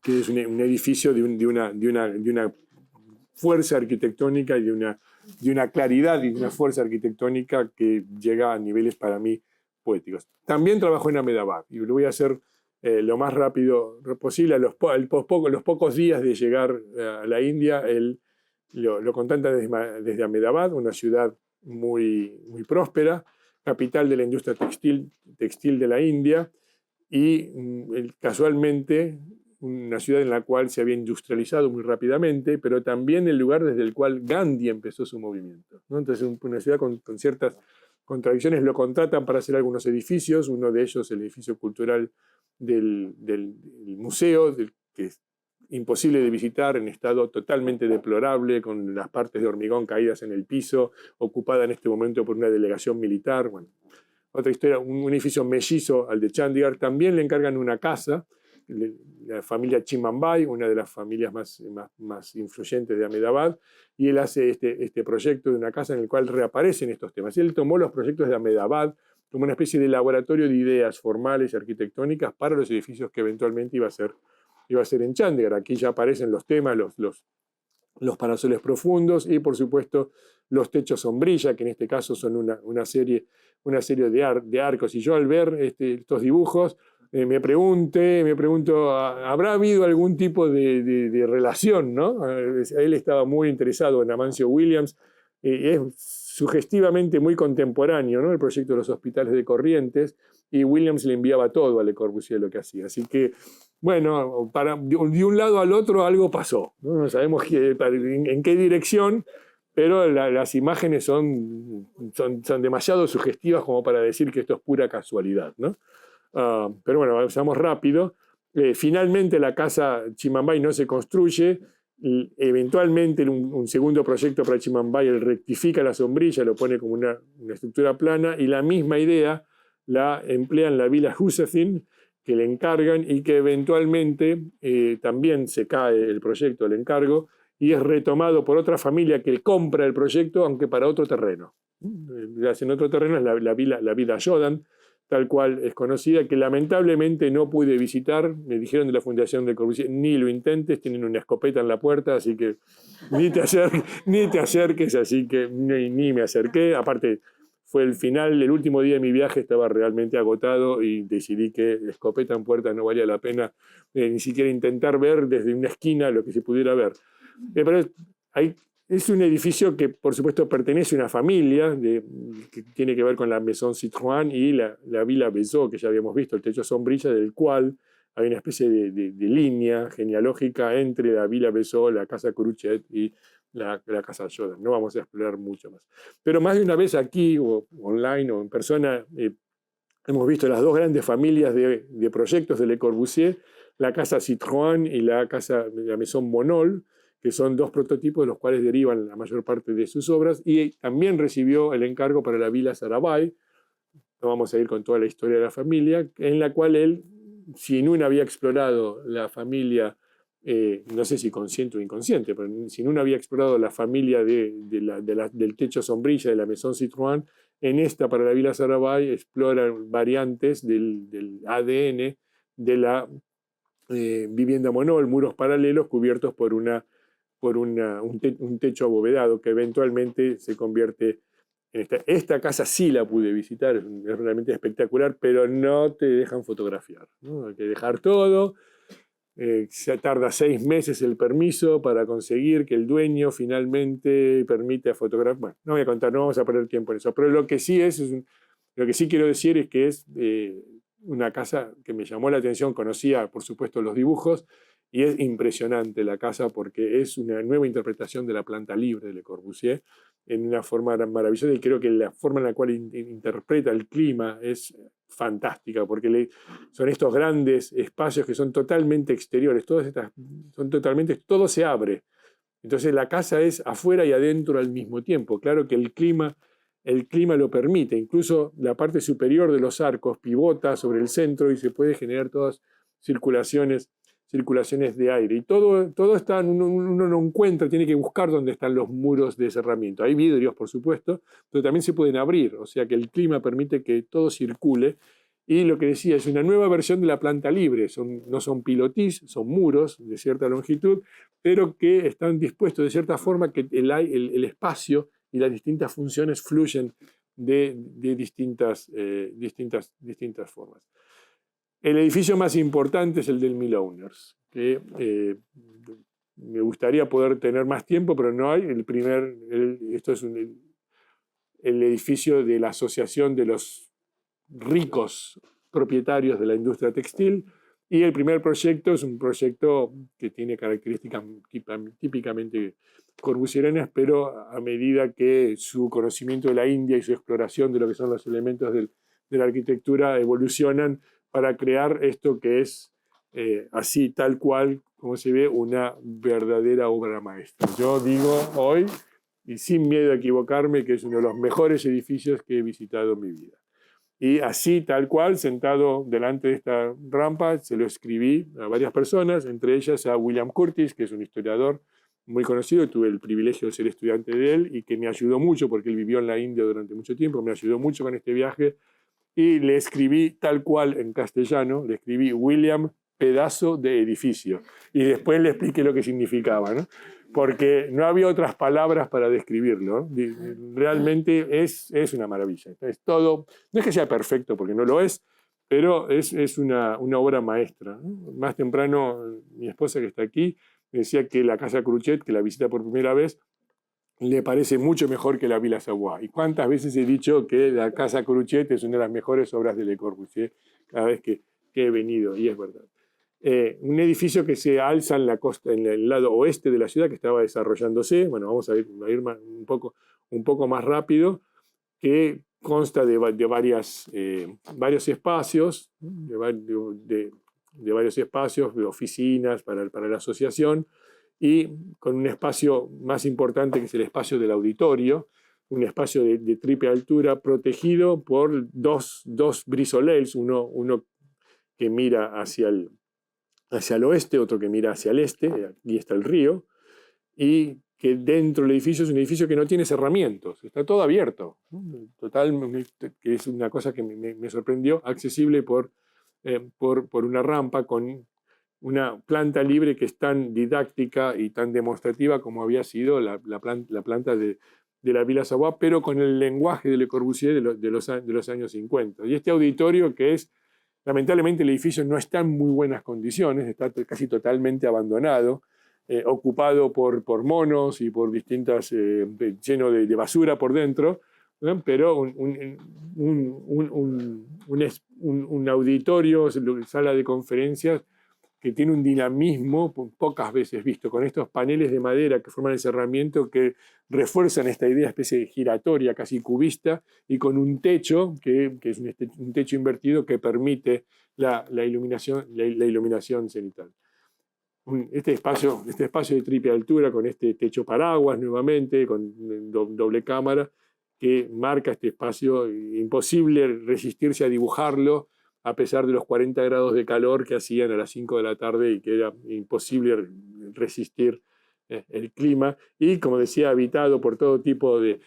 que es un edificio de una fuerza arquitectónica y de una claridad y de una fuerza arquitectónica que llega a niveles para mí poéticos. También trabajó en Ahmedabad y lo voy a hacer lo más rápido posible. Los pocos días de llegar a la India, él lo contacta desde Ahmedabad, una ciudad muy, muy próspera, capital de la industria textil de la India, y casualmente una ciudad en la cual se había industrializado muy rápidamente, pero también el lugar desde el cual Gandhi empezó su movimiento, ¿no? Entonces, una ciudad con ciertas contradicciones. Lo contratan para hacer algunos edificios, uno de ellos el edificio cultural del museo, que es imposible de visitar, en estado totalmente deplorable, con las partes de hormigón caídas en el piso, ocupada en este momento por una delegación militar. Bueno, otra historia, un edificio mellizo al de Chandigarh. También le encargan una casa, la familia Chimambai, una de las familias más influyentes de Ahmedabad, y él hace este proyecto de una casa en el cual reaparecen estos temas. Él tomó los proyectos de Ahmedabad como una especie de laboratorio de ideas formales y arquitectónicas para los edificios que eventualmente iba a ser en Chandigarh. Aquí ya aparecen los temas, los parasoles profundos y, por supuesto, los techos sombrilla, que en este caso son una serie de arcos. Y yo, al ver estos dibujos, me pregunto, ¿habrá habido algún tipo de relación, ¿no? Él estaba muy interesado en Amancio Williams, es sugestivamente muy contemporáneo, ¿no? El proyecto de los hospitales de Corrientes, y Williams le enviaba todo a Le Corbusier lo que hacía. Así que, bueno, de un lado al otro algo pasó, ¿no? No sabemos en qué dirección, pero las imágenes son demasiado sugestivas como para decir que esto es pura casualidad, ¿no? Pero bueno, avanzamos rápido. Finalmente la casa Chimambay no se construye. Eventualmente en un segundo proyecto para Chimambay él rectifica la sombrilla, lo pone como una estructura plana, y la misma idea la emplea en la Villa Josephine, que le encargan y que eventualmente también se cae el proyecto, el encargo, y es retomado por otra familia que compra el proyecto, aunque para otro terreno. En otro terreno es la Villa Jordan, tal cual es conocida, que lamentablemente no pude visitar. Me dijeron de la Fundación de Corbusier, ni lo intentes, tienen una escopeta en la puerta, así que ni te acerques, así que ni me acerqué. Aparte, fue el final, el último día de mi viaje, estaba realmente agotado y decidí que escopeta en puerta no valía la pena ni siquiera intentar ver desde una esquina lo que se pudiera ver. Pero es un edificio que, por supuesto, pertenece a una familia que tiene que ver con la Maison Citroën y la Villa Bezot, que ya habíamos visto, el techo sombrilla, del cual hay una especie de línea genealógica entre la Villa Bezot, la casa Cruchet y la casa Jordan. No vamos a explorar mucho más. Pero más de una vez aquí, o online o en persona, hemos visto las dos grandes familias de proyectos de Le Corbusier, la casa Citroën y la Maison Monol, que son dos prototipos de los cuales derivan la mayor parte de sus obras, y también recibió el encargo para la Villa Sarabay. No vamos a ir con toda la historia de la familia, en la cual él, si no había explorado la familia, no sé si consciente o inconsciente, pero si no había explorado la familia del techo sombrilla de la Maison Citroën, en esta, para la Villa Sarabay, explora variantes del ADN de la vivienda Monol, muros paralelos cubiertos por un techo abovedado que eventualmente se convierte en esta casa. Sí la pude visitar, es realmente espectacular, pero no te dejan fotografiar, ¿no? Hay que dejar todo. Se tarda 6 meses el permiso para conseguir que el dueño finalmente permita fotografiar. Bueno, no voy a contar, no vamos a perder tiempo en eso, pero lo que sí lo que sí quiero decir es que es una casa que me llamó la atención. Conocía, por supuesto, los dibujos, y es impresionante la casa porque es una nueva interpretación de la planta libre de Le Corbusier en una forma maravillosa, y creo que la forma en la cual interpreta el clima es fantástica, porque son estos grandes espacios que son totalmente exteriores, todo se abre. Entonces la casa es afuera y adentro al mismo tiempo. Claro que el clima lo permite. Incluso la parte superior de los arcos pivota sobre el centro y se puede generar todas circulaciones de aire. Y todo está, uno no encuentra, tiene que buscar dónde están los muros de cerramiento. Hay vidrios, por supuesto, pero también se pueden abrir, o sea que el clima permite que todo circule. Y lo que decía, es una nueva versión de la planta libre. No son pilotis, son muros de cierta longitud, pero que están dispuestos de cierta forma que el espacio y las distintas funciones fluyen de distintas formas. El edificio más importante es el del Milowners, que me gustaría poder tener más tiempo, pero no hay. Esto es el edificio de la Asociación de los Ricos Propietarios de la Industria Textil, y el primer proyecto es un proyecto que tiene características típicamente corbusieranas, pero a medida que su conocimiento de la India y su exploración de lo que son los elementos de la arquitectura evolucionan para crear esto que es así, tal cual, como se ve, una verdadera obra maestra. Yo digo hoy, y sin miedo a equivocarme, que es uno de los mejores edificios que he visitado en mi vida. Y así, tal cual, sentado delante de esta rampa, se lo escribí a varias personas, entre ellas a William Curtis, que es un historiador muy conocido. Tuve el privilegio de ser estudiante de él y que me ayudó mucho, porque él vivió en la India durante mucho tiempo, me ayudó mucho con este viaje. Y le escribí tal cual en castellano, le escribí William pedazo de edificio. Y después le expliqué lo que significaba, ¿no? Porque no había otras palabras para describirlo, ¿no? Realmente es una maravilla. Es todo, no es que sea perfecto, porque no lo es, pero es una obra maestra, ¿no? Más temprano, mi esposa que está aquí, me decía que la Casa Cruchet, que la visita por primera vez, le parece mucho mejor que la Villa Savoye. ¿Y cuántas veces he dicho que la Casa Cruchet es una de las mejores obras de Le Corbusier cada vez que he venido? Y es verdad. Un edificio que se alza en la costa, en el lado oeste de la ciudad, que estaba desarrollándose. Bueno, vamos a ir un poco más rápido, que consta de varios espacios, de varios espacios, de oficinas para la asociación, y con un espacio más importante que es el espacio del auditorio, un espacio de triple altura protegido por dos brisolels, uno que mira hacia el oeste, otro que mira hacia el este, aquí está el río, y que dentro del edificio es un edificio que no tiene cerramientos, está todo abierto, ¿no? Total, que es una cosa que me sorprendió, accesible por una rampa con una planta libre que es tan didáctica y tan demostrativa como había sido la planta de la Villa Savoye, pero con el lenguaje de Le Corbusier de los años 50. Y este auditorio, que es, lamentablemente el edificio no está en muy buenas condiciones, está casi totalmente abandonado, ocupado por monos y por distintas, lleno de basura por dentro, ¿no? Pero un auditorio, sala de conferencias, que tiene un dinamismo pocas veces visto, con estos paneles de madera que forman el cerramiento, que refuerzan esta idea especie de giratoria, casi cubista, y con un techo, que es un techo invertido que permite la iluminación cenital. Este espacio de triple altura, con este techo paraguas nuevamente, con doble cámara, que marca este espacio, imposible resistirse a dibujarlo, a pesar de los 40 grados de calor que hacían a las 5 de la tarde y que era imposible resistir el clima. Y, como decía, habitado por todo tipo de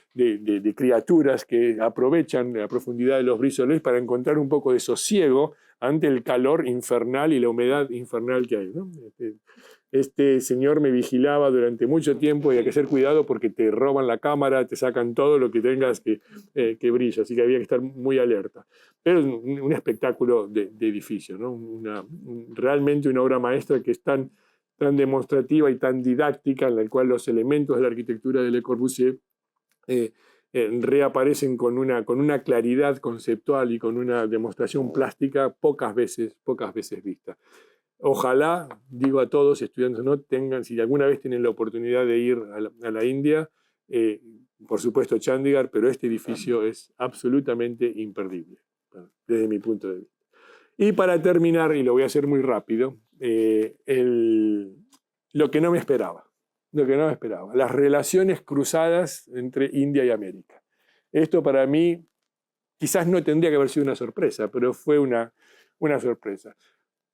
criaturas que aprovechan la profundidad de los brisoles para encontrar un poco de sosiego ante el calor infernal y la humedad infernal que hay, ¿no? Este señor me vigilaba durante mucho tiempo y hay que tener cuidado porque te roban la cámara, te sacan todo lo que tengas que brilla, así que había que estar muy alerta. Pero es un espectáculo de edificio, ¿no? Realmente una obra maestra que es tan demostrativa y tan didáctica, en la cual los elementos de la arquitectura de Le Corbusier reaparecen con una claridad conceptual y con una demostración plástica pocas veces vista. Ojalá, digo a todos estudiantes, no tengan, si alguna vez tienen la oportunidad de ir a la India, por supuesto Chandigarh, pero este edificio es absolutamente imperdible, desde mi punto de vista. Y para terminar, y lo voy a hacer muy rápido, lo que no me esperaba, las relaciones cruzadas entre India y América. Esto para mí quizás no tendría que haber sido una sorpresa, pero fue una sorpresa.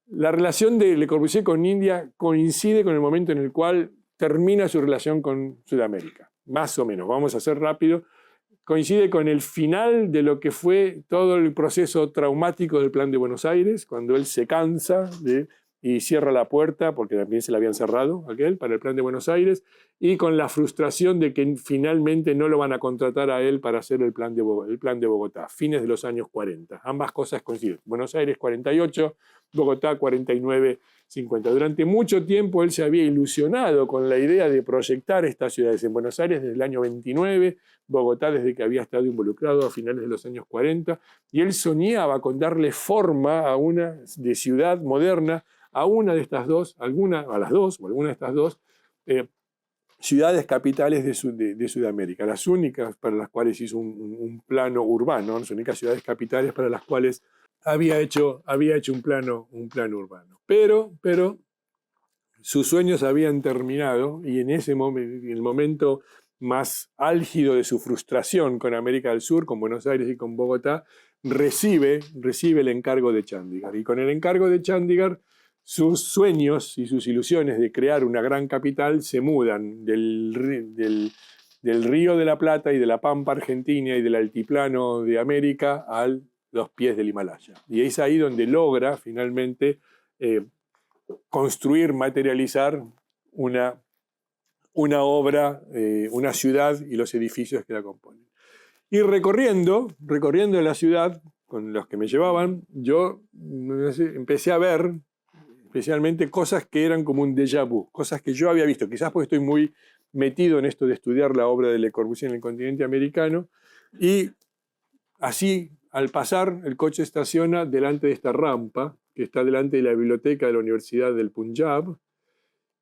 La relación de Le Corbusier con India coincide con el momento en el cual termina su relación con Sudamérica, más o menos, vamos a hacer rápido. Coincide con el final de lo que fue todo el proceso traumático del Plan de Buenos Aires, cuando él se cansa y cierra la puerta, porque también se la habían cerrado para el Plan de Buenos Aires, y con la frustración de que finalmente no lo van a contratar a él para hacer el Plan de Bogotá, fines de los años 40. Ambas cosas coinciden. Buenos Aires 48, Bogotá 49, 50. Durante mucho tiempo él se había ilusionado con la idea de proyectar estas ciudades en Buenos Aires desde el año 29, Bogotá desde que había estado involucrado a finales de los años 40, y él soñaba con darle forma a una ciudad moderna, a una de estas dos, a las dos, o alguna de estas dos, ciudades capitales de Sudamérica, las únicas para las cuales hizo un plano urbano, las únicas ciudades capitales para las cuales había hecho un plano urbano. Pero sus sueños habían terminado, y en ese momento, en el momento más álgido de su frustración con América del Sur, con Buenos Aires y con Bogotá, recibe el encargo de Chandigarh. Y con el encargo de Chandigarh, sus sueños y sus ilusiones de crear una gran capital se mudan del Río de la Plata y de la Pampa Argentina y del altiplano de América a los pies del Himalaya. Y es ahí donde logra finalmente construir, materializar una obra, una ciudad y los edificios que la componen. Y recorriendo la ciudad, con los que me llevaban, yo empecé a ver especialmente cosas que eran como un déjà vu, cosas que yo había visto, quizás porque estoy muy metido en esto de estudiar la obra de Le Corbusier en el continente americano, y así, al pasar, el coche estaciona delante de esta rampa, que está delante de la biblioteca de la Universidad del Punjab,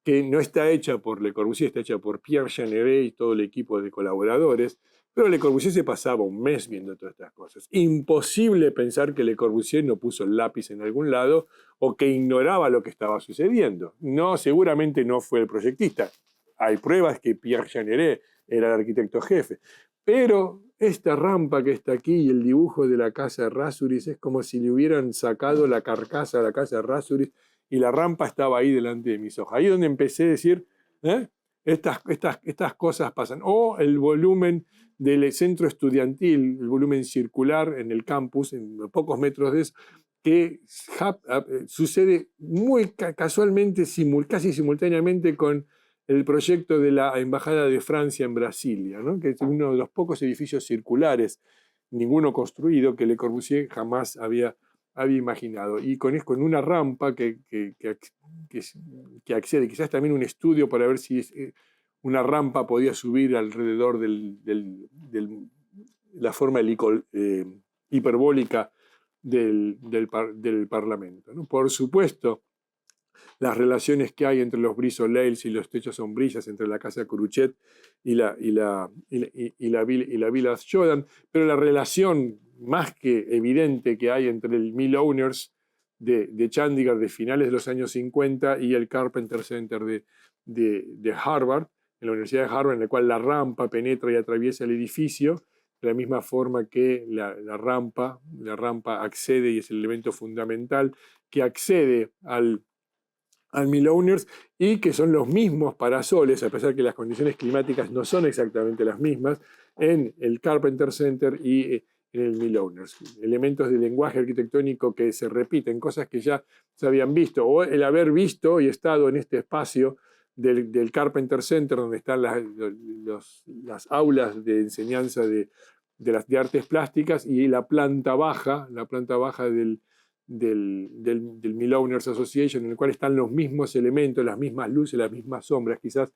que no está hecha por Le Corbusier, está hecha por Pierre Jeanneret y todo el equipo de colaboradores, pero Le Corbusier se pasaba un mes viendo todas estas cosas. Imposible pensar que Le Corbusier no puso el lápiz en algún lado o que ignoraba lo que estaba sucediendo. No, seguramente no fue el proyectista. Hay pruebas que Pierre Jeanneret era el arquitecto jefe. Pero esta rampa que está aquí y el dibujo de la casa de Errázuriz es como si le hubieran sacado la carcasa de la casa de Errázuriz y la rampa estaba ahí delante de mis ojos. Ahí es donde empecé a decir, estas cosas pasan. O el volumen del centro estudiantil, el volumen circular en el campus, en pocos metros de eso, que sucede muy casualmente, casi simultáneamente con el proyecto de la Embajada de Francia en Brasilia, ¿no? Que es uno de los pocos edificios circulares, ninguno construido, que Le Corbusier jamás había imaginado. Y con una rampa que accede, quizás también un estudio para ver si una rampa podía subir alrededor de la forma hiperbólica del Parlamento, ¿no? Por supuesto, las relaciones que hay entre los Brise-Soleils y los techos sombrillas, entre la casa Cruchet y la Villa Jordan, pero la relación más que evidente que hay entre el Mill Owners de Chandigarh de finales de los años 50 y el Carpenter Center de Harvard, en la Universidad de Harvard, en la cual la rampa penetra y atraviesa el edificio, de la misma forma que la rampa accede y es el elemento fundamental que accede al Mill Owners, y que son los mismos parasoles, a pesar que las condiciones climáticas no son exactamente las mismas, en el Carpenter Center y en el Mill Owners. Elementos de lenguaje arquitectónico que se repiten, cosas que ya se habían visto, o el haber visto y estado en este espacio del Carpenter Center, donde están las aulas de enseñanza de artes plásticas, y la planta baja del Mill Owners Association, en el cual están los mismos elementos, las mismas luces, las mismas sombras, quizás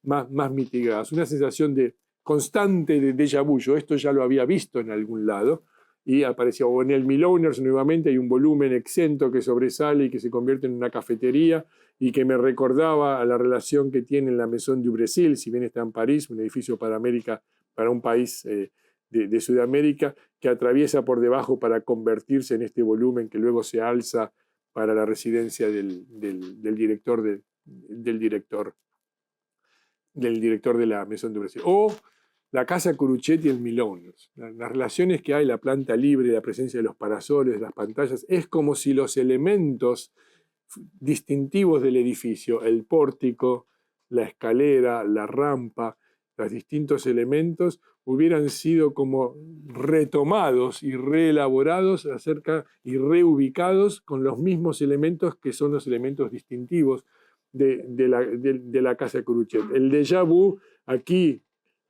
más mitigadas. Una sensación de constante de déjà vu. Yo esto ya lo había visto en algún lado, y apareció, o en el Mill Owners nuevamente hay un volumen exento que sobresale y que se convierte en una cafetería, y que me recordaba a la relación que tiene la Maison du Brésil, si bien está en París, un edificio para América, para un país de Sudamérica, que atraviesa por debajo para convertirse en este volumen que luego se alza para la residencia del director de la Maison du Brésil. O la casa Cruchet y el Mill Owners. Las relaciones que hay, la planta libre, la presencia de los parasoles, las pantallas, es como si los elementos distintivos del edificio, el pórtico, la escalera, la rampa, los distintos elementos, hubieran sido como retomados y reelaborados y reubicados con los mismos elementos que son los elementos distintivos de la casa Cruchet. El déjà vu aquí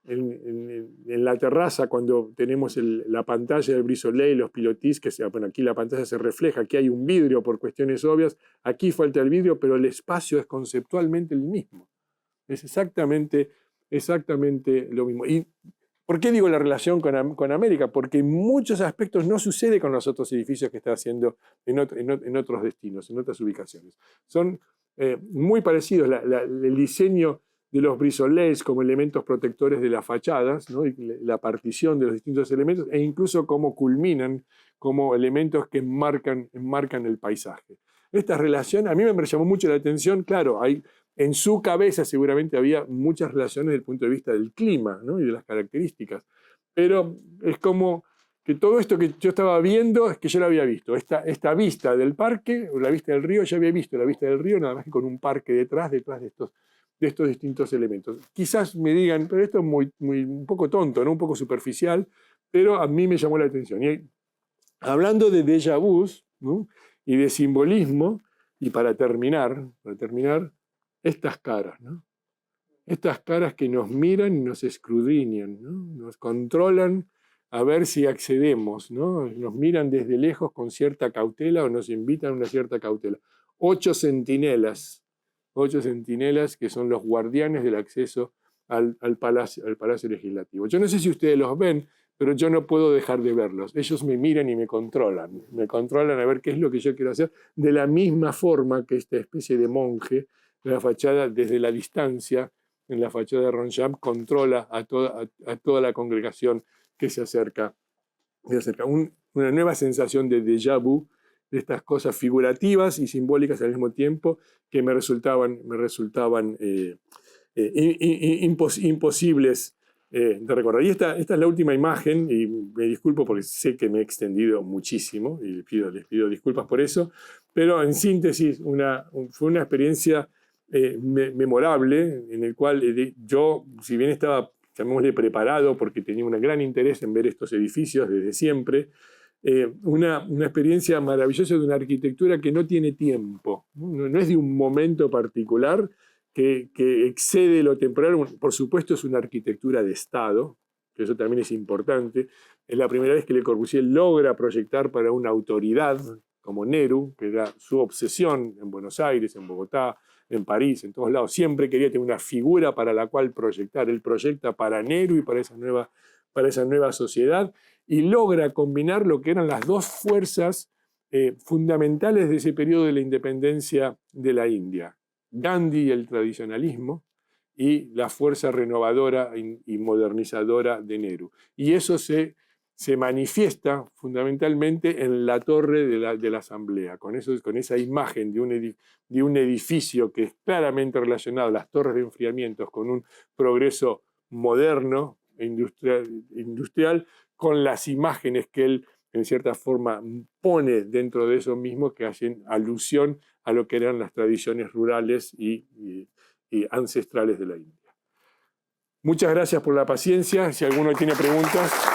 en la terraza, cuando tenemos la pantalla del Brise-Soleil, los pilotis, bueno, aquí la pantalla se refleja, aquí hay un vidrio por cuestiones obvias, aquí falta el vidrio, pero el espacio es conceptualmente el mismo. Es exactamente lo mismo. ¿Y por qué digo la relación con América? Porque en muchos aspectos no sucede con los otros edificios que está haciendo en otros destinos, en otras ubicaciones. Son muy parecidos. El diseño de los Brise-Soleils como elementos protectores de las fachadas, ¿no? Y la partición de los distintos elementos, e incluso cómo culminan como elementos que enmarcan el paisaje. Esta relación a mí me llamó mucho la atención. Claro, en su cabeza seguramente había muchas relaciones desde el punto de vista del clima, ¿no? Y de las características. Pero es como que todo esto que yo estaba viendo es que yo lo había visto. Esta vista del parque, o la vista del río, yo había visto la vista del río, nada más que con un parque detrás de estos distintos elementos. Quizás me digan, pero esto es un poco tonto, ¿no? Un poco superficial, pero a mí me llamó la atención. Y hablando de déjà vus, ¿no? Y de simbolismo, y para terminar, estas caras, ¿no? Estas caras que nos miran y nos escudriñan, ¿no? Nos controlan a ver si accedemos, ¿no? Nos miran desde lejos con cierta cautela o nos invitan a una cierta cautela. 8 centinelas que son los guardianes del acceso al Palacio Legislativo. Yo no sé si ustedes los ven, pero yo no puedo dejar de verlos. Ellos me miran y me controlan a ver qué es lo que yo quiero hacer, de la misma forma que esta especie de monje de la fachada, desde la distancia, en la fachada de Roncham, controla a toda la congregación que se acerca. Una nueva sensación de déjà vu, de estas cosas figurativas y simbólicas al mismo tiempo, que me resultaban imposibles de recordar. Y esta es la última imagen, y me disculpo porque sé que me he extendido muchísimo, y les pido disculpas por eso, pero en síntesis fue una experiencia memorable, en el cual yo, si bien estaba, llamémosle, preparado, porque tenía un gran interés en ver estos edificios desde siempre, una experiencia maravillosa de una arquitectura que no tiene tiempo, no es de un momento particular, que excede lo temporal. Por supuesto, es una arquitectura de Estado, que eso también es importante. Es la primera vez que Le Corbusier logra proyectar para una autoridad como Nehru, que era su obsesión en Buenos Aires, en Bogotá, en París, en todos lados. Siempre quería tener una figura para la cual proyectar. Él proyecta para Nehru y para esa nueva sociedad, y logra combinar lo que eran las dos fuerzas fundamentales de ese periodo de la independencia de la India: Gandhi y el tradicionalismo, y la fuerza renovadora y modernizadora de Nehru. Y eso se manifiesta fundamentalmente en la torre de la Asamblea, con esa imagen de un edificio que es claramente relacionado a las torres de enfriamiento, con un progreso moderno e industrial, con las imágenes que él, en cierta forma, pone dentro de eso mismo, que hacen alusión a lo que eran las tradiciones rurales y ancestrales de la India. Muchas gracias por la paciencia. Si alguno tiene preguntas.